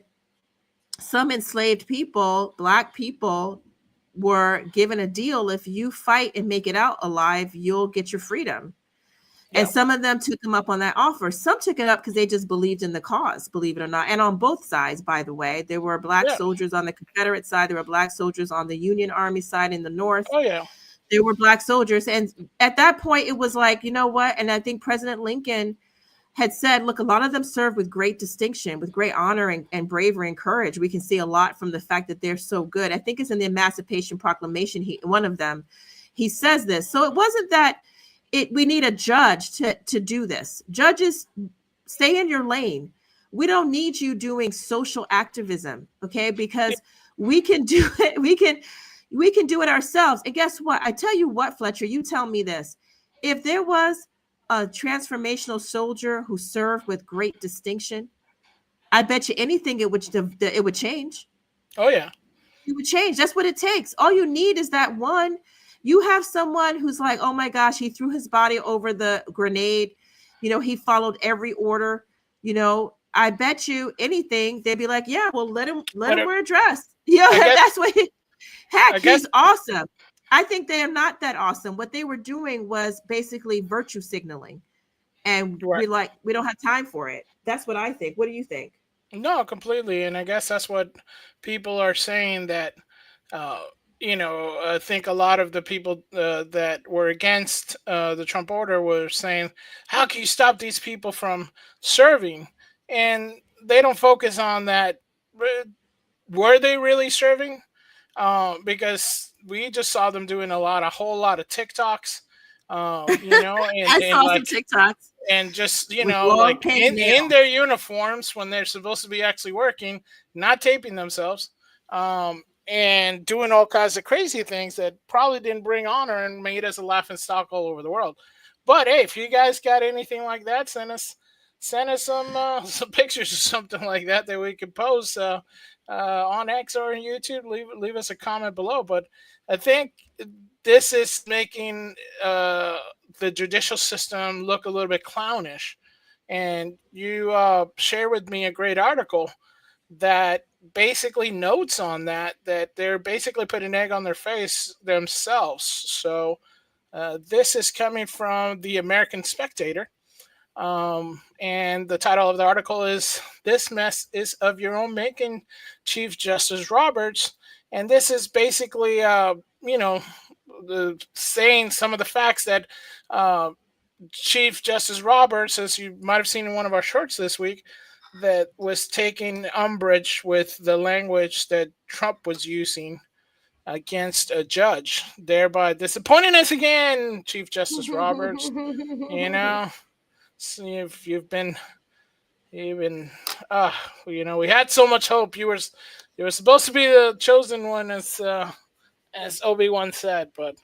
some enslaved people, Black people, were given a deal. If you fight and make it out alive, you'll get your freedom. And some of them took them up on that offer. Some took it up because they just believed in the cause, believe it or not. And on both sides, by the way, there were Black soldiers on the Confederate side. There were Black soldiers on the Union Army side in the North.
Oh, yeah.
There were Black soldiers. And at that point, it was like, you know what? And I think President Lincoln had said, look, a lot of them served with great distinction, with great honor and bravery and courage. We can see a lot from the fact that they're so good. I think it's in the Emancipation Proclamation. One of them, he says this. So it wasn't that we need a judge to do this. Judges, stay in your lane. We don't need you doing social activism, okay? Because we can do it. We can do it ourselves. And guess what? I tell you what, Fletcher, you tell me this. If there was a transformational soldier who served with great distinction, I bet you anything it would change.
Oh, yeah.
It would change. That's what it takes. All you need is that one. You have someone who's like, oh my gosh, he threw his body over the grenade. He followed every order. I bet you anything, they'd be like, yeah, well, let him wear a dress. That's what he's awesome. I think they are not that awesome. What they were doing was basically virtue signaling. And we don't have time for it. That's what I think. What do you think?
No, completely. And I guess that's what people are saying that, I think a lot of the people that were against the Trump order were saying, how can you stop these people from serving? And they don't focus on that. Were they really serving? Because we just saw them doing a whole lot of TikToks, and
I saw some TikToks.
And just, like in their uniforms when they're supposed to be actually working, not taping themselves. And doing all kinds of crazy things that probably didn't bring honor and made us a laughing stock all over the world. But hey, if you guys got anything like that, send us some pictures or something like that we could post on X or on YouTube. Leave us a comment below. But I think this is making the judicial system look a little bit clownish. And you share with me a great article that basically notes on that they're basically putting egg on their face themselves. So this is coming from the American Spectator. And the title of the article is "This Mess is of Your Own Making, Chief Justice Roberts." And this is basically, saying some of the facts that Chief Justice Roberts, as you might have seen in one of our shorts this week, that was taking umbrage with the language that Trump was using against a judge, thereby disappointing us again, Chief Justice Roberts. So you've been, we had so much hope. You were supposed to be the chosen one, as Obi-Wan said, but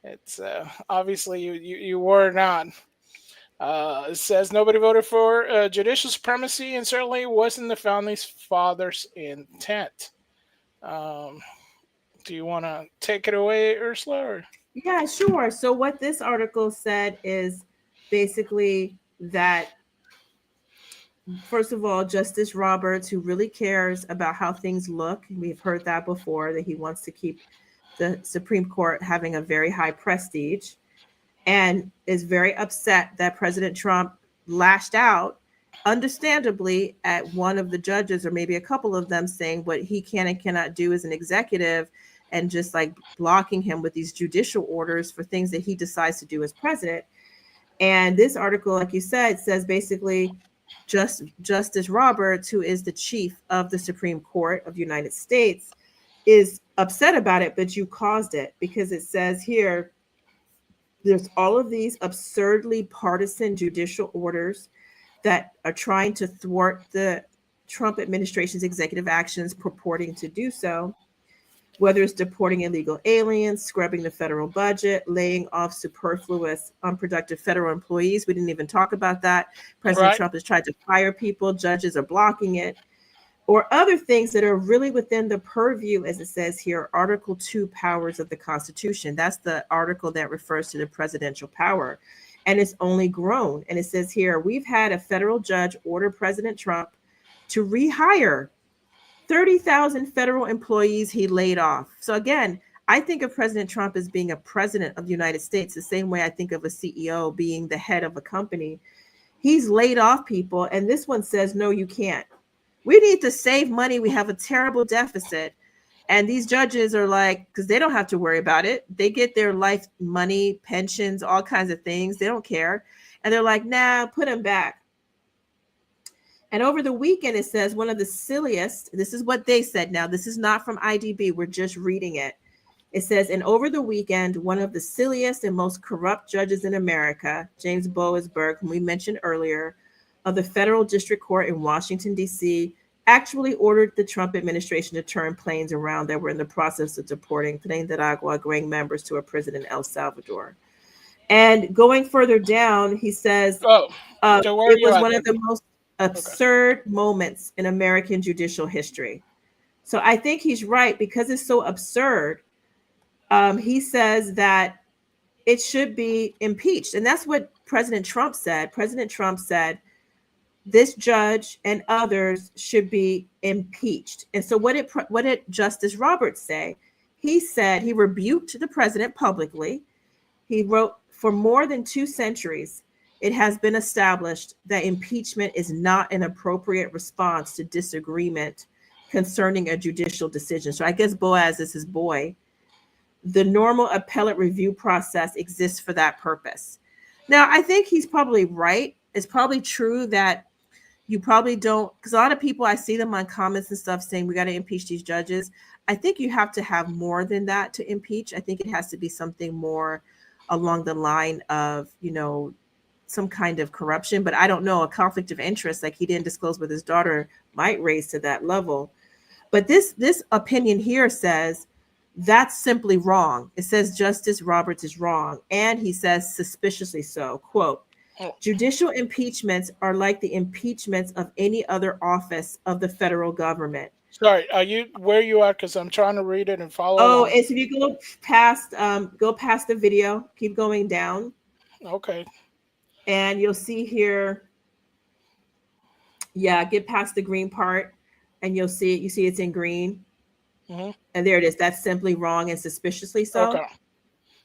it's obviously you were not. It says nobody voted for judicial supremacy, and certainly wasn't the founding fathers' intent. Do you want to take it away, Ursula? Or?
Yeah, sure. So what this article said is basically that, first of all, Justice Roberts, who really cares about how things look, we've heard that before, that he wants to keep the Supreme Court having a very high prestige, and is very upset that President Trump lashed out, understandably, at one of the judges, or maybe a couple of them, saying what he can and cannot do as an executive, and just like blocking him with these judicial orders for things that he decides to do as president. And this article, like you said, says basically Justice Roberts, who is the chief of the Supreme Court of the United States, is upset about it, but you caused it, because it says here, there's all of these absurdly partisan judicial orders that are trying to thwart the Trump administration's executive actions purporting to do so, whether it's deporting illegal aliens, scrubbing the federal budget, laying off superfluous, unproductive federal employees. We didn't even talk about that. President Trump has tried to fire people. Judges are blocking it. Or other things that are really within the purview, as it says here, Article 2 powers of the Constitution. That's the article that refers to the presidential power. And it's only grown. And it says here, we've had a federal judge order President Trump to rehire 30,000 federal employees he laid off. So again, I think of President Trump as being a president of the United States, the same way I think of a CEO being the head of a company. He's laid off people. And this one says, no, you can't. We need to save money. We have a terrible deficit. And these judges are like, because they don't have to worry about it. They get their life money, pensions, all kinds of things. They don't care. And they're like, nah, put them back. And over the weekend, it says one of the silliest, this is what they said now, this is not from IDB, we're just reading it. It says, and over the weekend, one of the silliest and most corrupt judges in America, James Boasberg, whom we mentioned earlier, of the Federal District Court in Washington, D.C., actually ordered the Trump administration to turn planes around that were in the process of deporting Trinidad gang members to a prison in El Salvador. And going further down, he says, it was one of the most absurd moments in American judicial history. So I think he's right, because it's so absurd. He says that it should be impeached. And that's what President Trump said. President Trump said, this judge and others should be impeached. And so what did Justice Roberts say? He said he rebuked the president publicly. He wrote, for more than 2 centuries, it has been established that impeachment is not an appropriate response to disagreement concerning a judicial decision. So I guess Boaz is his boy. The normal appellate review process exists for that purpose. Now, I think he's probably right. It's probably true that you probably don't, because a lot of people, I see them on comments and stuff saying we got to impeach these judges. I think you have to have more than that to impeach. I think it has to be something more along the line of, some kind of corruption, but I don't know, a conflict of interest, like he didn't disclose with his daughter, might raise to that level. But this opinion here says that's simply wrong. It says Justice Roberts is wrong. And he says suspiciously so, quote, judicial impeachments are like the impeachments of any other office of the federal government.
Sorry, where you are? Because I'm trying to read it and follow.
Oh, it's if you go past the video, keep going down.
Okay.
And you'll see here, get past the green part, and you'll see it. You see it's in green. Mm-hmm. And there it is. That's simply wrong and suspiciously so.
Okay.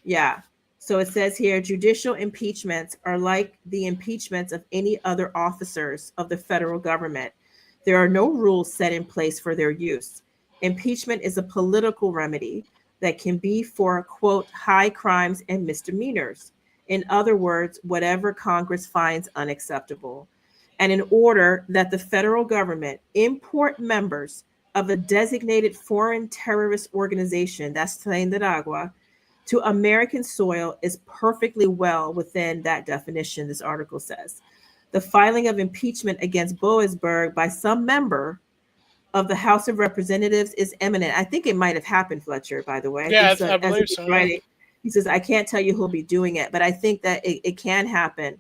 Yeah. So it says here, judicial impeachments are like the impeachments of any other officers of the federal government. There are no rules set in place for their use. Impeachment is a political remedy that can be for, quote, high crimes and misdemeanors. In other words, whatever Congress finds unacceptable. And in order that the federal government import members of a designated foreign terrorist organization, that's Tren de Agua, to American soil is perfectly well within that definition, this article says. The filing of impeachment against Boasberg by some member of the House of Representatives is imminent. I think it might have happened, Fletcher, by the way. I
Yeah,
think so.
I
As
believe
he's
so.
writing, he says, I can't tell you who'll be doing it, but I think that it can happen.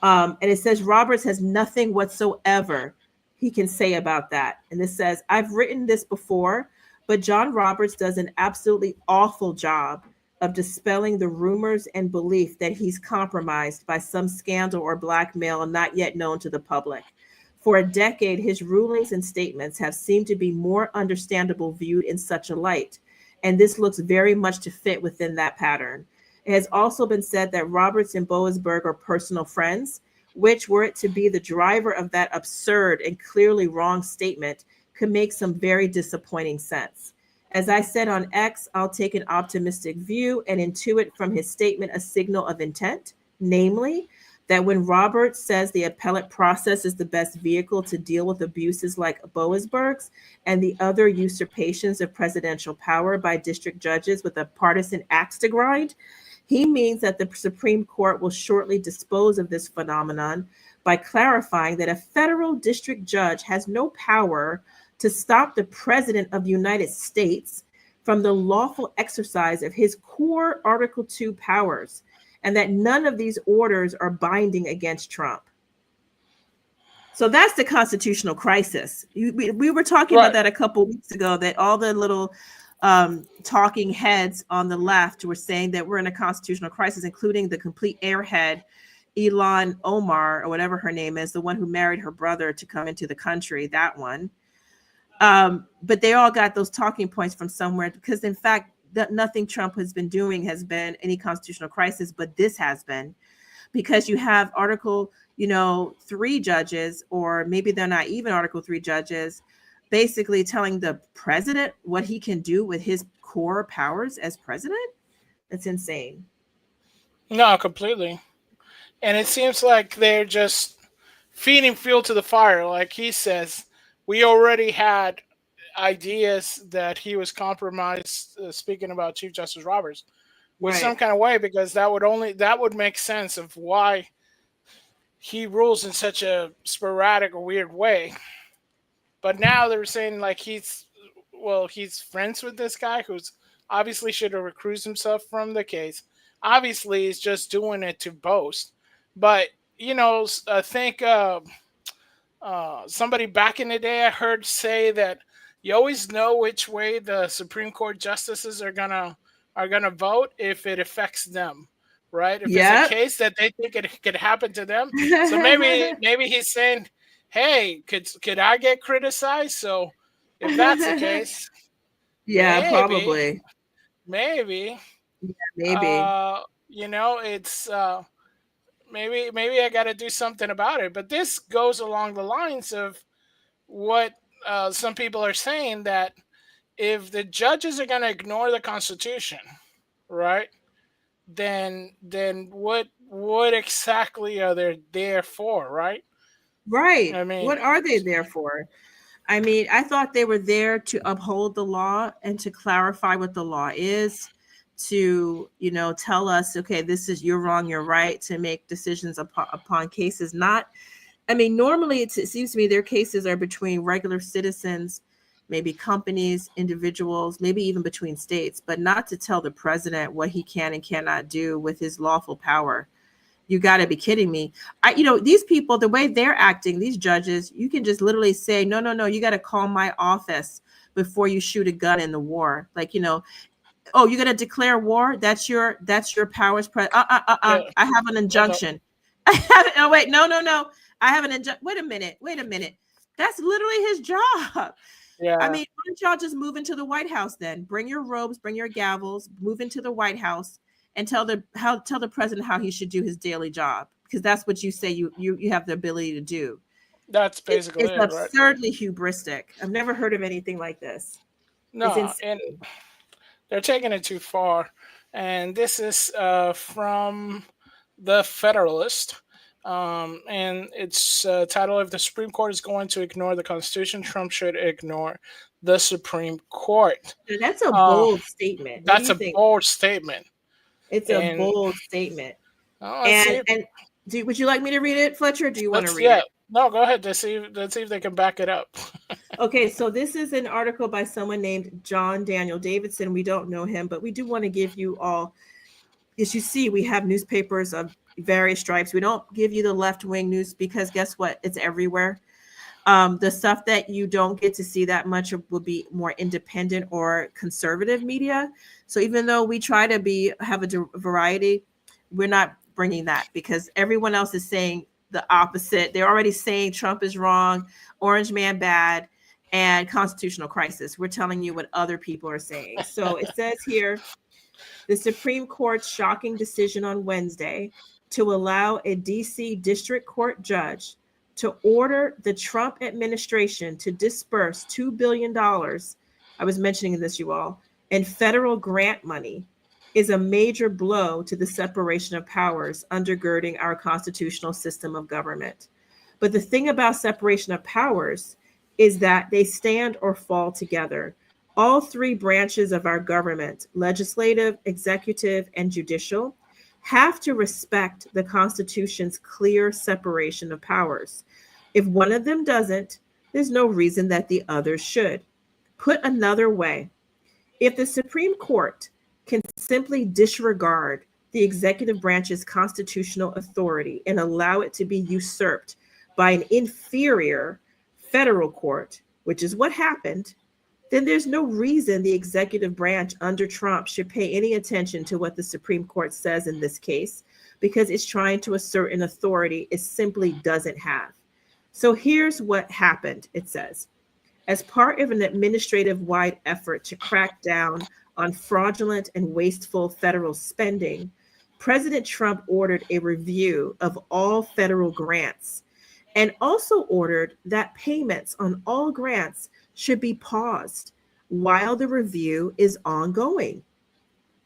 And it says Roberts has nothing whatsoever he can say about that. And this says, I've written this before, but John Roberts does an absolutely awful job of dispelling the rumors and belief that he's compromised by some scandal or blackmail not yet known to the public. For a decade, his rulings and statements have seemed to be more understandable viewed in such a light, and this looks very much to fit within that pattern. It has also been said that Roberts and Boasberg are personal friends, which, were it to be the driver of that absurd and clearly wrong statement, could make some very disappointing sense. As I said on X, I'll take an optimistic view and intuit from his statement a signal of intent, namely, that when Roberts says the appellate process is the best vehicle to deal with abuses like Boasberg's and the other usurpations of presidential power by district judges with a partisan axe to grind, he means that the Supreme Court will shortly dispose of this phenomenon by clarifying that a federal district judge has no power to stop the President of the United States from the lawful exercise of his core Article 2 powers, and that none of these orders are binding against Trump. So that's the constitutional crisis. We were talking about that a couple weeks ago, that all the little talking heads on the left were saying that we're in a constitutional crisis, including the complete airhead, Ilhan Omar, or whatever her name is, the one who married her brother to come into the country, that one. But they all got those talking points from somewhere, because in fact, nothing Trump has been doing has been any constitutional crisis, but this has been, because you have Article 3 judges, or maybe they're not even Article 3 judges, basically telling the president what he can do with his core powers as president. It's insane.
No, completely. And it seems like they're just feeding fuel to the fire. Like he says, we already had ideas that he was compromised, speaking about Chief Justice Roberts, with some kind of way, because that would make sense of why he rules in such a sporadic or weird way. But now they're saying like he's friends with this guy who's obviously should have recused himself from the case. Obviously, he's just doing it to boast. But I think somebody back in the day I heard say that you always know which way the Supreme Court justices are gonna vote if it affects them, right? If it's a case that they think it could happen to them. So maybe he's saying, hey, could I get criticized? So if that's the case,
probably,
maybe, it's maybe I got to do something about it. But this goes along the lines of what some people are saying, that if the judges are going to ignore the Constitution, right, then what exactly are they there for, right?
Right. I mean, what are they there for? I mean, I thought they were there to uphold the law and to clarify what the law is, to, tell us, okay, this is, you're wrong, you're right, to make decisions upon cases. Normally it seems to me their cases are between regular citizens, maybe companies, individuals, maybe even between states, but not to tell the president what he can and cannot do with his lawful power. You got to be kidding me. These people, the way they're acting, these judges, you can just literally say, no, you got to call my office before you shoot a gun in the war. Like, oh, you're going to declare war? That's your powers. I have an injunction. No. I have an injunction. Wait a minute. That's literally his job.
Yeah.
I mean, why don't y'all just move into the White House then? Bring your robes, bring your gavels, move into the White House, and tell the president how he should do his daily job, because that's what you say you have the ability to do.
That's basically
it's
it, right?
absurdly hubristic. I've never heard of anything like this.
No, and they're taking it too far. And this is from the Federalist. And it's titled, "If the Supreme Court is going to ignore the Constitution, Trump should ignore the Supreme Court."
That's a bold statement.
That's a bold statement.
It's a bold statement. Would you like me to read it, Fletcher? Or do you want to read it?
No, go ahead. Let's see if they can back it up.
Okay, so this is an article by someone named John Daniel Davidson. We don't know him, but we do want to give you all, as you see, we have newspapers of various stripes. We don't give you the left-wing news because guess what? It's everywhere. The stuff that you don't get to see that much will be more independent or conservative media. So even though we try to have a variety, we're not bringing that because everyone else is saying the opposite. They're already saying Trump is wrong, Orange Man bad, and constitutional crisis. We're telling you what other people are saying. So it says here, the Supreme Court's shocking decision on Wednesday to allow a DC District Court judge to order the Trump administration to disperse $2 billion, I was mentioning this, you all, in federal grant money is a major blow to the separation of powers undergirding our constitutional system of government. But the thing about separation of powers is that they stand or fall together. All three branches of our government, legislative, executive, and judicial, have to respect the Constitution's clear separation of powers. If one of them doesn't, there's no reason that the others should. Put another way, if the Supreme Court can simply disregard the executive branch's constitutional authority and allow it to be usurped by an inferior federal court, which is what happened, then there's no reason the executive branch under Trump should pay any attention to what the Supreme Court says in this case, because it's trying to assert an authority it simply doesn't have. So here's what happened, it says. As part of an administrative-wide effort to crack down on fraudulent and wasteful federal spending, President Trump ordered a review of all federal grants and also ordered that payments on all grants should be paused while the review is ongoing.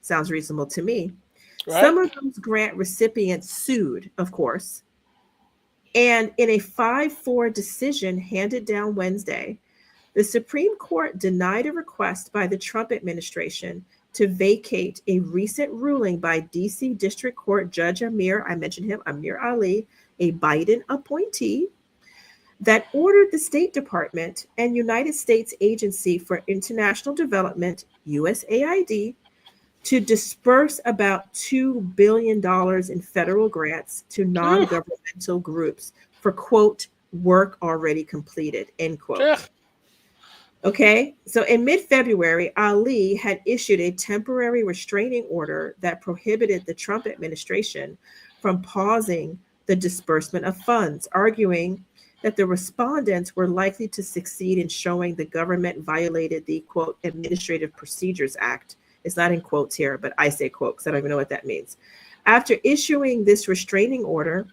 Sounds reasonable to me. Right. Some of those grant recipients sued, of course. And in a 5-4 decision handed down Wednesday, the Supreme Court denied a request by the Trump administration to vacate a recent ruling by DC District Court Judge Amir Ali, a Biden appointee, that ordered the State Department and United States Agency for International Development, USAID, to disperse about $2 billion in federal grants to non-governmental groups for, quote, work already completed, end quote. Okay, so in mid-February, Ali had issued a temporary restraining order that prohibited the Trump administration from pausing the disbursement of funds, arguing that the respondents were likely to succeed in showing the government violated the, quote, Administrative Procedures Act. It's not in quotes here, but I say quote because I don't even know what that means. After issuing this restraining order,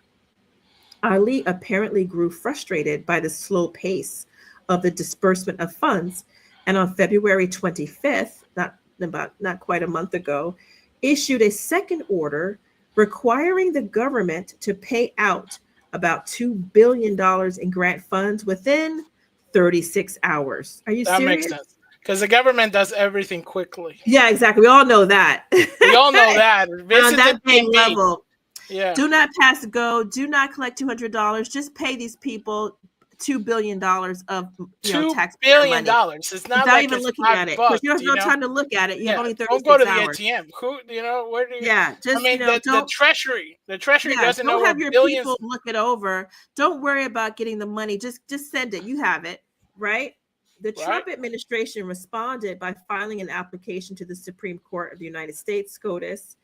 Ali apparently grew frustrated by the slow pace of the disbursement of funds, and on February 25th, not quite a month ago, issued a second order requiring the government to pay out about $2 billion in grant funds within 36 hours. Are you serious? That makes sense.
Because the government does everything quickly.
Yeah, exactly. We all know that.
We all know that.
On that big level.
Yeah.
Do not pass go. Do not collect $200. Just pay these people $2 billion of taxpayer money.
$2 billion. It's not
without
like
even
it's
looking at it. Because you have no time to look at it. You have only 36 hours.
Don't go to the ATM. Where do you?
Yeah, just
the Treasury. The Treasury doesn't know.
Don't have your people look it over. Don't worry about getting the money. Just send it. You have it, right? The Trump administration responded by filing an application to the Supreme Court of the United States, SCOTUS,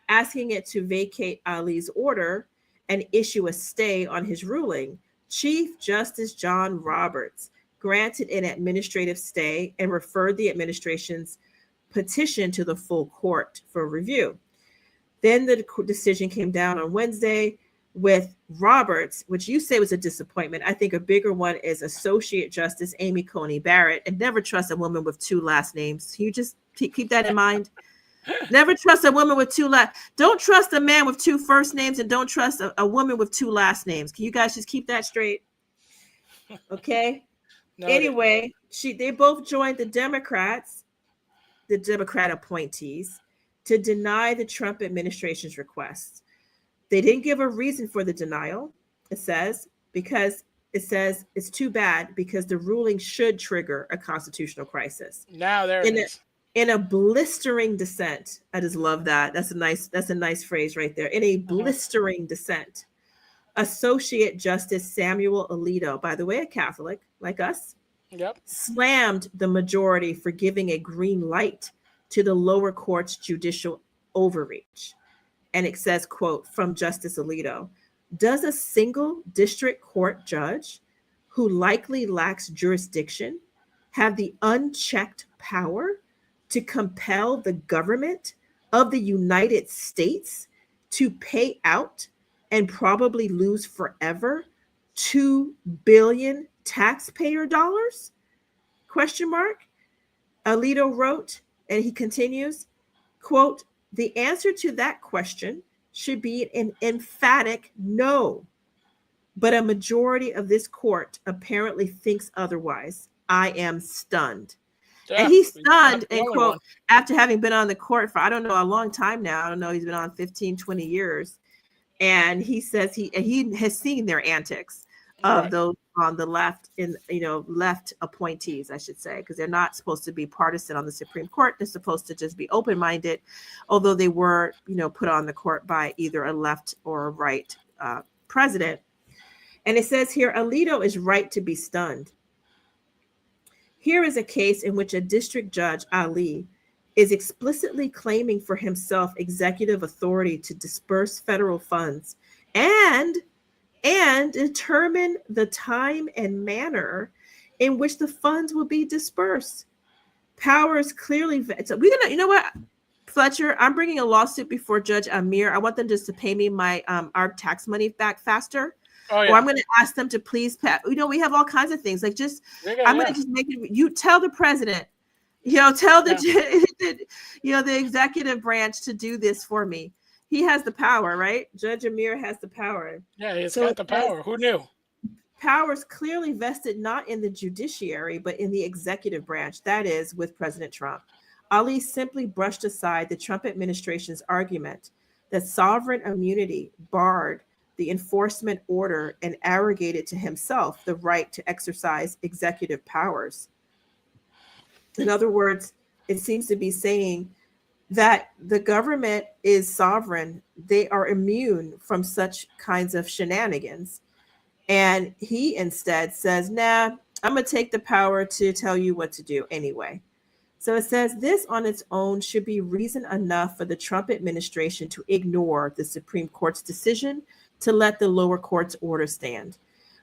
asking it to vacate Ali's order and issue a stay on his ruling. Chief Justice John Roberts granted an administrative stay and referred the administration's petition to the full court for review. Then the decision came down on Wednesday with Roberts, which you say was a disappointment. I think a bigger one is Associate Justice Amy Coney Barrett. And never trust a woman with two last names. Can you just keep that in mind? Never trust a woman with two last. Don't trust a man with two first names, and don't trust a woman with two last names. Can you guys just keep that straight? Okay. Anyway, they both joined the Democrat appointees, to deny the Trump administration's request. They didn't give a reason for the denial. It says it's too bad because the ruling should trigger a constitutional crisis.
Now there it is.
In a blistering dissent. I just love that. That's a nice phrase right there. In a blistering dissent, Associate Justice Samuel Alito, by the way, a Catholic like us, slammed the majority for giving a green light to the lower court's judicial overreach. And it says, quote, from Justice Alito, does a single district court judge who likely lacks jurisdiction have the unchecked power to compel the government of the United States to pay out and probably lose forever $2 billion taxpayer dollars? Question mark. Alito wrote, and he continues, quote, the answer to that question should be an emphatic no. But a majority of this court apparently thinks otherwise. I am stunned. Yeah, and he's stunned, and quote, after having been on the court for, I don't know, a long time now. I don't know, he's been on 15, 20 years. And he says he has seen their antics of those on the left, left appointees, I should say, because they're not supposed to be partisan on the Supreme Court. They're supposed to just be open-minded, although they were, put on the court by either a left or a right president. And it says here, Alito is right to be stunned. Here is a case in which a district judge, Ali, is explicitly claiming for himself executive authority to disperse federal funds and determine the time and manner in which the funds will be dispersed. Power is clearly so we're gonna, you know what, Fletcher, I'm bringing a lawsuit before Judge Amir. I want them just to pay me my our tax money back faster. Oh, yeah. Or I'm going to ask them to please pay. We have all kinds of things. Like I'm going to just make it. You tell the president, tell the the executive branch to do this for me. He has the power, right? Judge Amir has the power.
Yeah, he's got the power. Who knew?
Power is clearly vested not in the judiciary, but in the executive branch. That is, with President Trump. Ali simply brushed aside the Trump administration's argument that sovereign immunity barred the enforcement order and arrogated to himself the right to exercise executive powers. In other words, it seems to be saying that the government is sovereign. They are immune from such kinds of shenanigans. And he instead says, nah, I'm going to take the power to tell you what to do anyway. So it says this on its own should be reason enough for the Trump administration to ignore the Supreme Court's decision to let the lower court's order stand.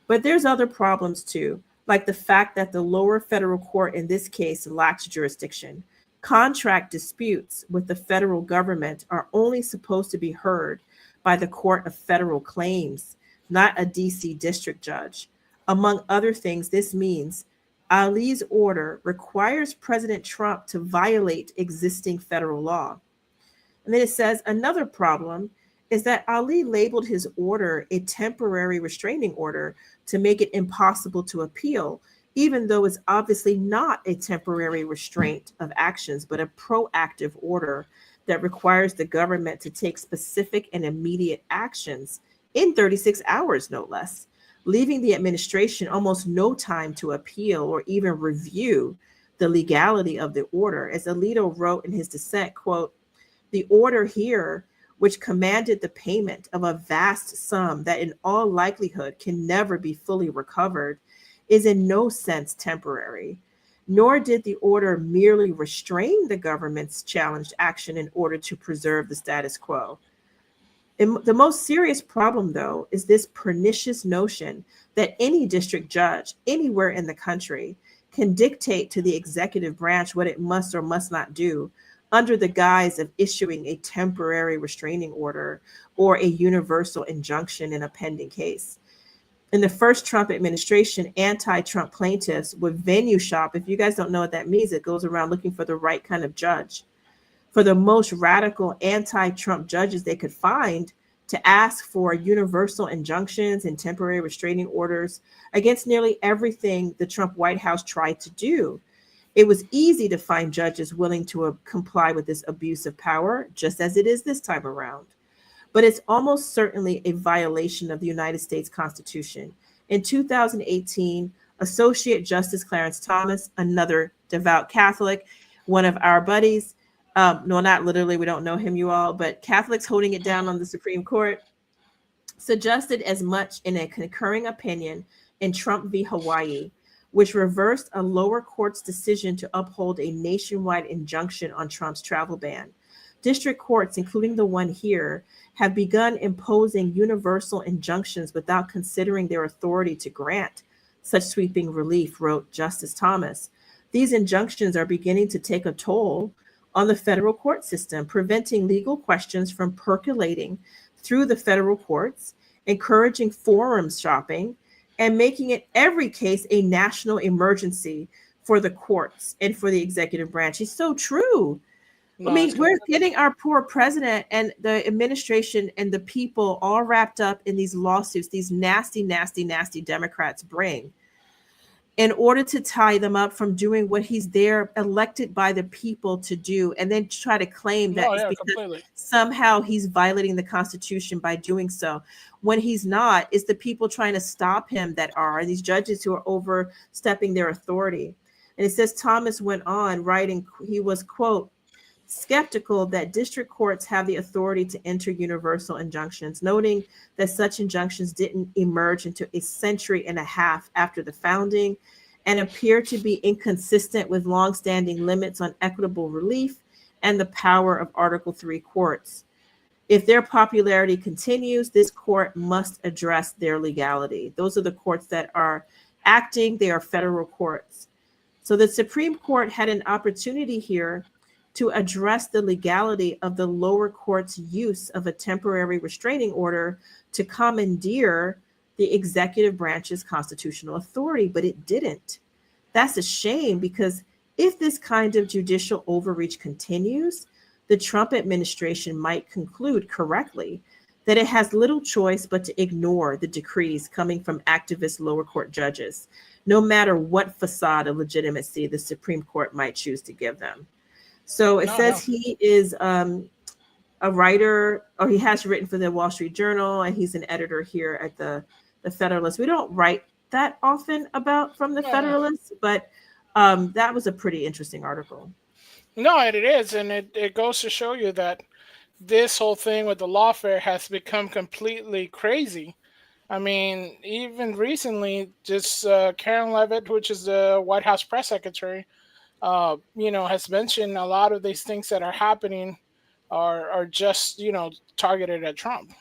But there's other problems too, like the fact that the lower federal court in this case lacks jurisdiction. Contract disputes with the federal government are only supposed to be heard by the Court of Federal Claims, not a DC district judge. Among other things, this means Ali's order requires President Trump to violate existing federal law. And then it says another problem is that Ali labeled his order a temporary restraining order to make it impossible to appeal, even though it's obviously not a temporary restraint of actions, but a proactive order that requires the government to take specific and immediate actions in 36 hours, no less, leaving the administration almost no time to appeal or even review the legality of the order. As Alito wrote in his dissent, quote, the order here, which commanded the payment of a vast sum that in all likelihood can never be fully recovered, is in no sense temporary, nor did the order merely restrain the government's challenged action in order to preserve the status quo. And the most serious problem, though, is this pernicious notion that any district judge anywhere in the country can dictate to the executive branch what it must or must not do under the guise of issuing a temporary restraining order or a universal injunction in a pending case. In the first Trump administration, anti-Trump plaintiffs would venue shop. If you guys don't know what that means, it goes around looking for the right kind of judge, for the most radical anti-Trump judges they could find, to ask for universal injunctions and temporary restraining orders against nearly everything the Trump White House tried to do. It was easy to find judges willing to comply with this abuse of power, just as it is this time around. But it's almost certainly a violation of the United States Constitution. In 2018, Associate Justice Clarence Thomas, another devout Catholic, one of our buddies, no, not literally, we don't know him, you all, but Catholics holding it down on the Supreme Court, suggested as much in a concurring opinion in Trump v. Hawaii, which reversed a lower court's decision to uphold a nationwide injunction on Trump's travel ban. District courts, including the one here, have begun imposing universal injunctions without considering their authority to grant such sweeping relief, wrote Justice Thomas. These injunctions are beginning to take a toll on the federal court system, preventing legal questions from percolating through the federal courts, encouraging forum shopping, and making it every case a national emergency for the courts and for the executive branch. It's so true.
No,
I mean, we're getting our poor president and the administration and the people all wrapped up in these lawsuits, these nasty, nasty, nasty Democrats bring, in order to tie them up from doing what he's there elected by the people to do, and then try to claim that it's because
completely.
somehow he's violating the Constitution by doing so, when he's not. It's the people trying to stop him that are these judges who are overstepping their authority. And it says Thomas went on writing, he was, quote, skeptical that district courts have the authority to enter universal injunctions, noting that such injunctions didn't emerge until a century and a half after the founding and appear to be inconsistent with longstanding limits on equitable relief and the power of Article III courts. If their popularity continues, this court must address their legality. Those are the courts that are acting. They are federal courts. So the Supreme Court had an opportunity here to address the legality of the lower court's use of a temporary restraining order to commandeer the executive branch's constitutional authority, but it didn't. That's a shame, because if this kind of judicial overreach continues, the Trump administration might conclude correctly that it has little choice but to ignore the decrees coming from activist lower court judges, no matter what facade of legitimacy the Supreme Court might choose to give them. So it says he is a writer, or he has written for the Wall Street Journal, and he's an editor here at the Federalist. We don't write that often about from the Federalist, but that was a pretty interesting article.
No, it is, and it goes to show you that this whole thing with the lawfare has become completely crazy. I mean, even recently, just Karen Leavitt, which is the White House press secretary, has mentioned a lot of these things that are happening are just, targeted at Trump.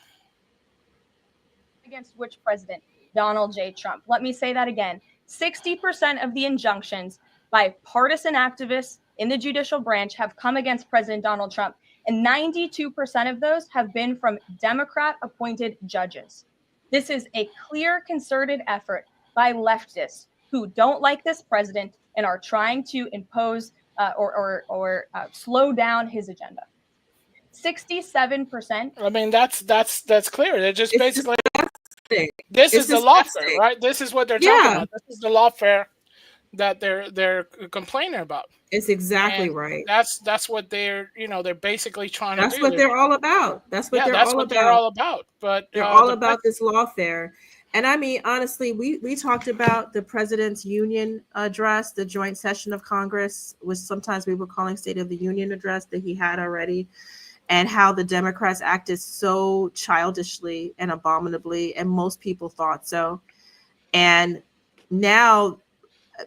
Against which president? Donald J. Trump. Let me say that again. 60% of the injunctions by partisan activists in the judicial branch have come against President Donald Trump, and 92% of those have been from Democrat-appointed judges. This is a clear, concerted effort by leftists who don't like this president and are trying to impose or slow down his agenda. 67%.
I mean, that's clear. They're just basically this
It's
is the lawfare, right? This is what they're talking about. This is the lawfare that they're complaining about.
It's exactly right.
That's what they're basically trying to do.
That's what they're all about. That's what they're all about.
But
they're all about this lawfare. And I mean, honestly, we talked about the president's union address, the joint session of Congress, which sometimes we were calling State of the Union address, that he had already, and how the Democrats acted so childishly and abominably, and most people thought so. And now,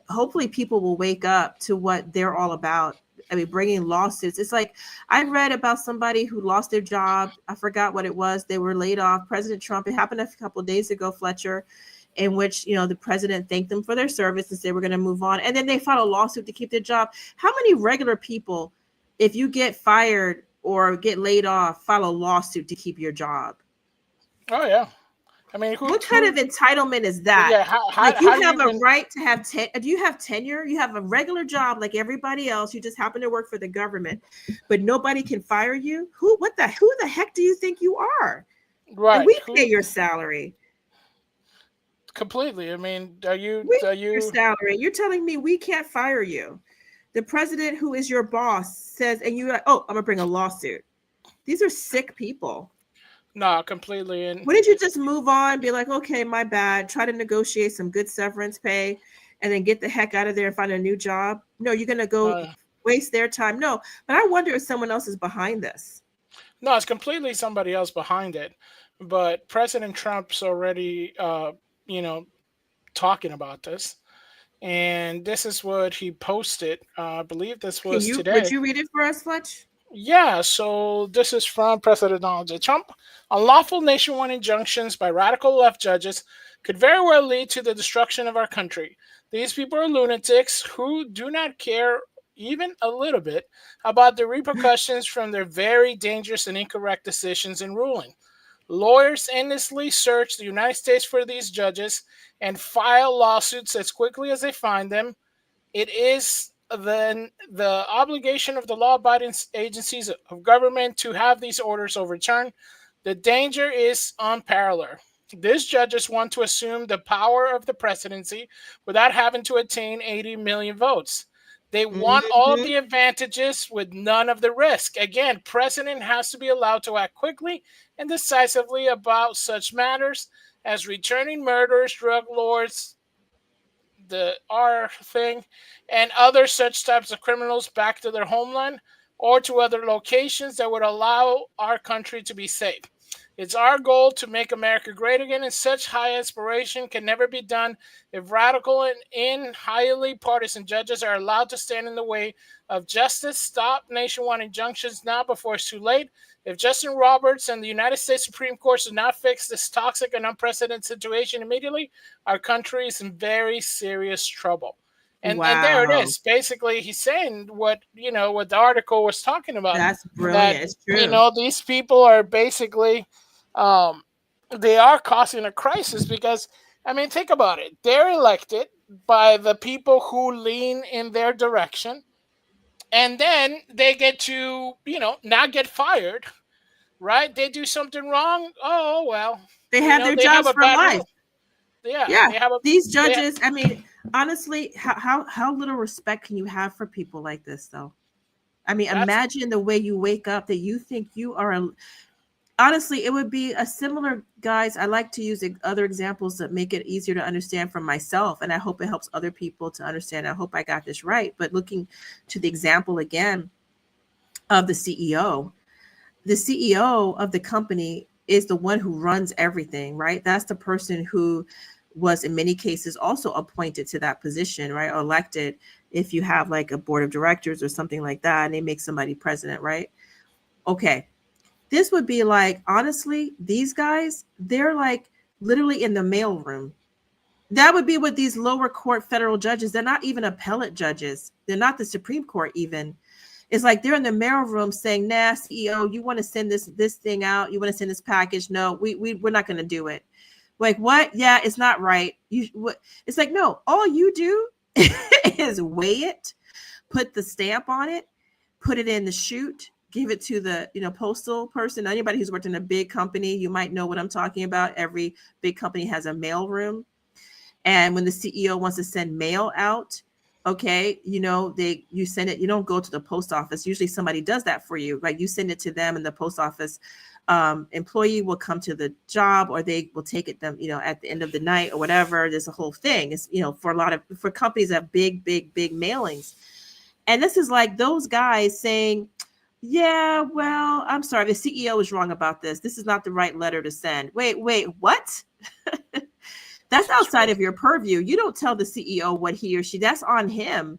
hopefully, people will wake up to what they're all about. I mean, bringing lawsuits. It's like, I read about somebody who lost their job. I forgot what it was. They were laid off. President Trump, it happened a couple of days ago, Fletcher, in which, the president thanked them for their service and said, we're going to move on. And then they filed a lawsuit to keep their job. How many regular people if you get fired or get laid off, file a lawsuit to keep your job.
Oh yeah. I mean,
What kind of entitlement is that?
Yeah,
Like, you
how do
have
you
a
even,
right to have do you have tenure? You have a regular job like everybody else. You just happen to work for the government, but nobody can fire you. Who the heck do you think you are? And
right?
we
Who
pay your salary.
completely? I mean, are
We
are
pay your
you
salary. You're telling me we can't fire you. The president, who is your boss, says, and you're like, oh, I'm gonna bring a lawsuit. These are sick people.
no, completely? And
Wouldn't you just move on, be like, okay, my bad, try to negotiate some good severance pay, and then get the heck out of there and find a new job? No, you're gonna go
uh,
waste their time. No, but I wonder if someone else is behind this.
no, it's completely somebody else behind it. But President Trump's already, you know, talking about this, and this is what he posted. I believe this was
Would
today.
you read it for us, Fletch?
Yeah, so this is from President Donald J. Trump. Unlawful nationwide injunctions by radical left judges could very well lead to the destruction of our country. These people are lunatics who do not care even a little bit about the repercussions from their very dangerous and incorrect decisions and ruling. Lawyers endlessly search the United States for these judges and file lawsuits as quickly as they find them. It is then the obligation of the law-abiding agencies of government to have these orders overturned. The danger is unparalleled. These judges want to assume the power of the presidency without having to attain 80 million votes. They want all of
Mhm.
the advantages with none of the risk. Again, president has to be allowed to act quickly and decisively about such matters as returning murderers, drug lords, the R thing, and other such types of criminals back to their homeland or to other locations that would allow our country to be safe. It's our goal to make America great again, and such high aspiration can never be done if radical and highly partisan judges are allowed to stand in the way of justice. Stop nationwide injunctions now before it's too late. If Justin Roberts and the United States Supreme Court do not fix this toxic and unprecedented situation immediately, our country is in very serious trouble. And there it
Wow,
is. Basically, he's saying what what the article was talking about.
that's
That
brilliant. It's true.
these people are basically, um, they are causing a crisis because I mean, think about it. They're elected by the people who lean in their direction, and then they get to not get fired, right? They do something wrong. Oh well,
They have their
they have
jobs
a
for
bad
life.
rule. Yeah,
Yeah,
they have a
these
they
judges. I mean, honestly, how little respect can you have for people like this, though? I mean,
that's
imagine the way you wake up that you think you are a. Honestly, it would be a similar, guys. I like to use other examples that make it easier to understand for myself, and I hope it helps other people to understand. I hope I got this right. But looking to the example again of the CEO, of the company is the one who runs everything, right? That's the person who was in many cases also appointed to that position, right? Or elected if you have like a board of directors or something like that, and they make somebody president, right? Okay. This would be like, honestly, these guys, they're like literally in the mailroom. That would be what these lower court federal judges, they're not even appellate judges. They're not the Supreme Court even. It's like they're in the mailroom saying, nah, CEO, you want to send this thing out? You want to send this package? No, we're not going to do it. Like, what? Yeah, it's not right. It's like, no, all you do is weigh it, put the stamp on it, put it in the chute, give it to the postal person. Anybody who's worked in a big company, you might know what I'm talking about. Every big company has a mail room, and when the CEO wants to send mail out, okay, you send it. You don't go to the post office. Usually somebody does that for you. Like, you send it to them, and the post office employee will come to the job, or they will take it them at the end of the night or whatever. There's a whole thing. It's for companies that have big mailings. And this is like those guys saying, yeah, well, I'm sorry, the CEO is wrong about this. This is not the right letter to send. Wait, what? That's outside of your purview. You don't tell the CEO what he or she, that's on him.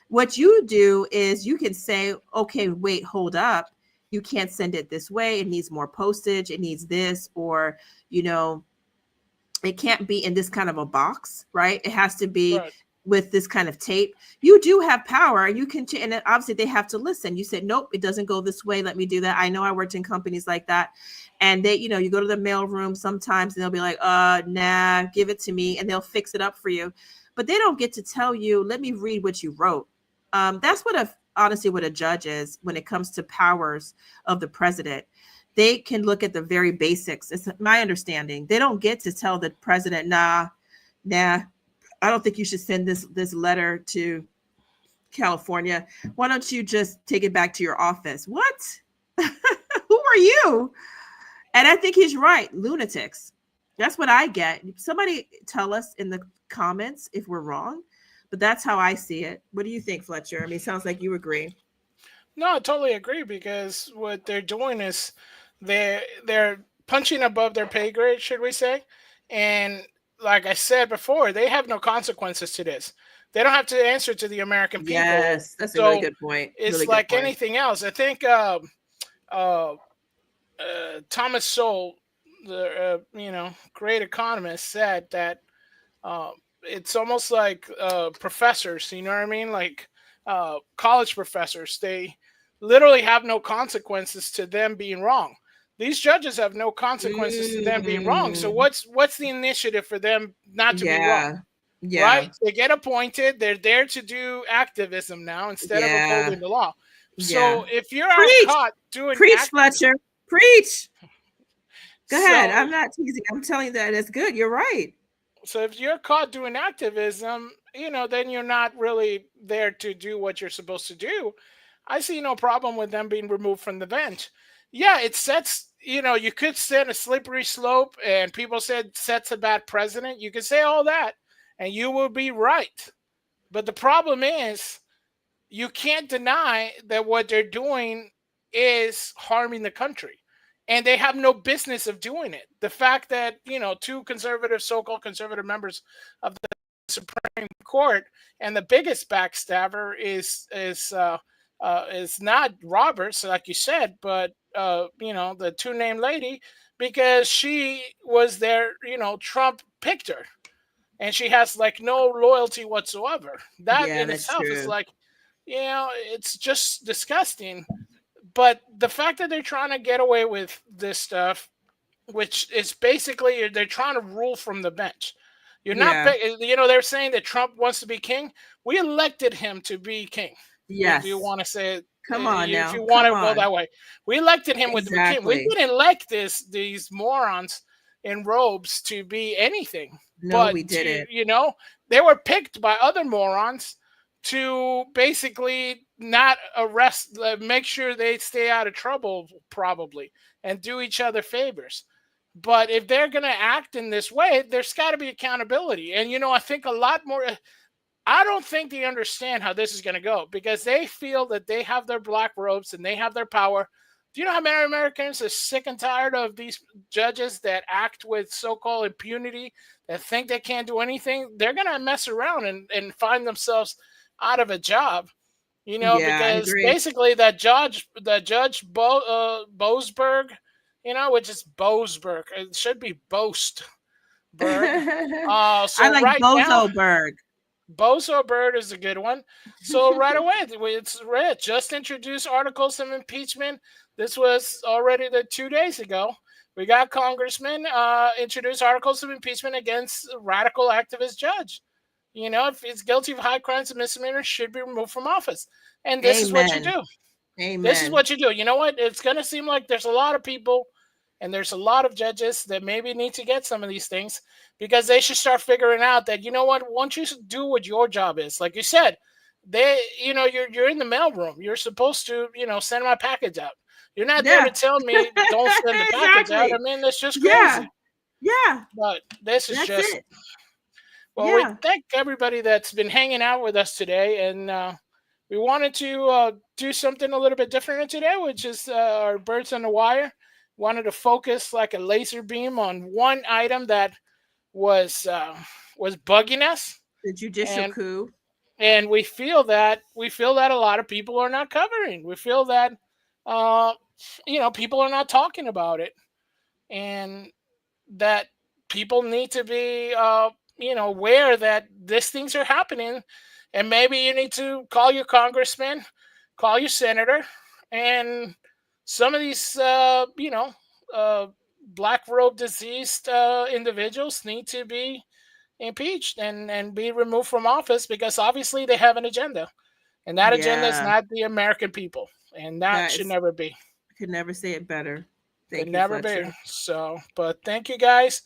What you do is you can say, okay, wait, hold up. You can't send it this way. It needs more postage. It needs this, it can't be in this kind of a box, right? It has to be
right.
with this kind of tape, you do have power, and you can, and then obviously they have to listen. You said, nope, it doesn't go this way. Let me do that. I know I worked in companies like that. And they, you know, you go to the mail room sometimes and they'll be like, nah, give it to me. And they'll fix it up for you. But they don't get to tell you, let me read what you wrote. That's what honestly what a judge is when it comes to powers of the president. They can look at the very basics. It's my understanding. They don't get to tell the president, nah, I don't think you should send this letter to California. Why don't you just take it back to your office? What? Who are you? And I think he's right. Lunatics. That's what I get. Somebody tell us in the comments if we're wrong, but that's how I see it. What do you think, Fletcher? I mean, it sounds like you agree.
No, I totally agree, because what they're doing is they're punching above their pay grade, should we say? And like I said before, they have no consequences to this. They don't have to answer to the American people.
Yes, that's a really good point.
It's
really
like
point.
anything else. I think Thomas Sowell, the great economist, said that it's almost like professors. You know what I mean? Like college professors. They literally have no consequences to them being wrong. These judges have no consequences to them being wrong. So what's the initiative for them not to be wrong?
Yeah.
Right? They get appointed. They're there to do activism now instead of upholding the law. So if you're caught doing
Fletcher, preach. Go ahead. I'm not teasing. I'm telling you that it's good. You're right.
So if you're caught doing activism, then you're not really there to do what you're supposed to do. I see no problem with them being removed from the bench. Yeah, it sets, you could set a slippery slope, and people said sets a bad precedent. You could say all that, and you will be right. But the problem is, you can't deny that what they're doing is harming the country. And they have no business of doing it. The fact that, two so-called conservative members of the Supreme Court, and the biggest backstabber is not Roberts, like you said, but the two-name lady, because she was there. Trump picked her, and she has like no loyalty whatsoever. That in itself is like, it's just disgusting. But the fact that they're trying to get away with this stuff, which is basically they're trying to rule from the bench. You're not, they're saying that Trump wants to be king. We elected him to be king.
Yes.
If you want to say it.
Come on now.
If you want to go that way. We elected him with the king. We didn't elect these morons in robes to be anything.
No, we didn't.
They were picked by other morons to basically not arrest, make sure they stay out of trouble, probably, and do each other favors. But if they're going to act in this way, there's got to be accountability. And, I think a lot more, I don't think they understand how this is going to go, because they feel that they have their black robes and they have their power. Do you know how many Americans are sick and tired of these judges that act with so-called impunity, that think they can't do anything? They're going to mess around and find themselves out of a job, because basically that judge Boasberg, which is Boasberg. It should be Boastberg. So
I like Bozoberg.
Bozoberg is a good one. So right away, it's red. Just introduced articles of impeachment. This was already 2 days ago. We got congressmen introduce articles of impeachment against a radical activist judge. If he's guilty of high crimes and misdemeanors, should be removed from office. And this is what you do.
Amen.
This is what you do. You know what? It's going to seem like there's a lot of people and there's a lot of judges that maybe need to get some of these things, because they should start figuring out that, once you do what your job is, like you said, you're in the mailroom. You're supposed to, send my package out. You're not there to tell me don't send the package out. I mean, that's just crazy.
Yeah.
But this is
That's
just
it.
Well, we thank everybody that's been hanging out with us today, and we wanted to do something a little bit different today, which is our Birds on the Wire. Wanted to focus like a laser beam on one item that was bugging us,
the judicial coup,
and we feel that a lot of people are not covering. We feel that people are not talking about it, and that people need to be aware that these things are happening, and maybe you need to call your congressman, call your senator, and some of these, black robe diseased individuals need to be impeached and be removed from office, because obviously they have an agenda, and that agenda is
Yeah,
not the American people, and that
that
should
is,
never be.
could never say it better.
Could
Thank you,
never be.
Fletcher.
So, but thank you guys.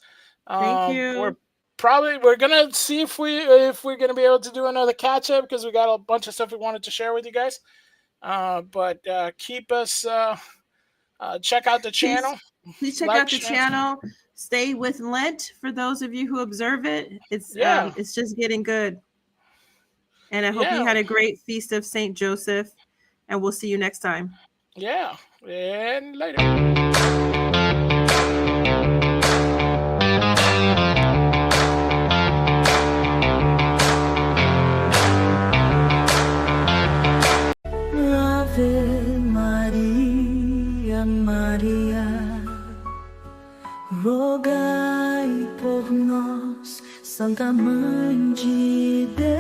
Thank
We're
you.
gonna see if we're gonna be able to do another catch up, because we got a bunch of stuff we wanted to share with you guys. But keep us check out the channel.
Please check
Like,
out the
share.
channel. Stay with Lent for those of you who observe it.
Yeah.
It's just getting good. And I hope you
Yeah.
had a great feast of Saint Joseph. And we'll see you next time.
Yeah. And later.
Ave Maria, Maria, rogai por nós, Santa Mãe de Deus.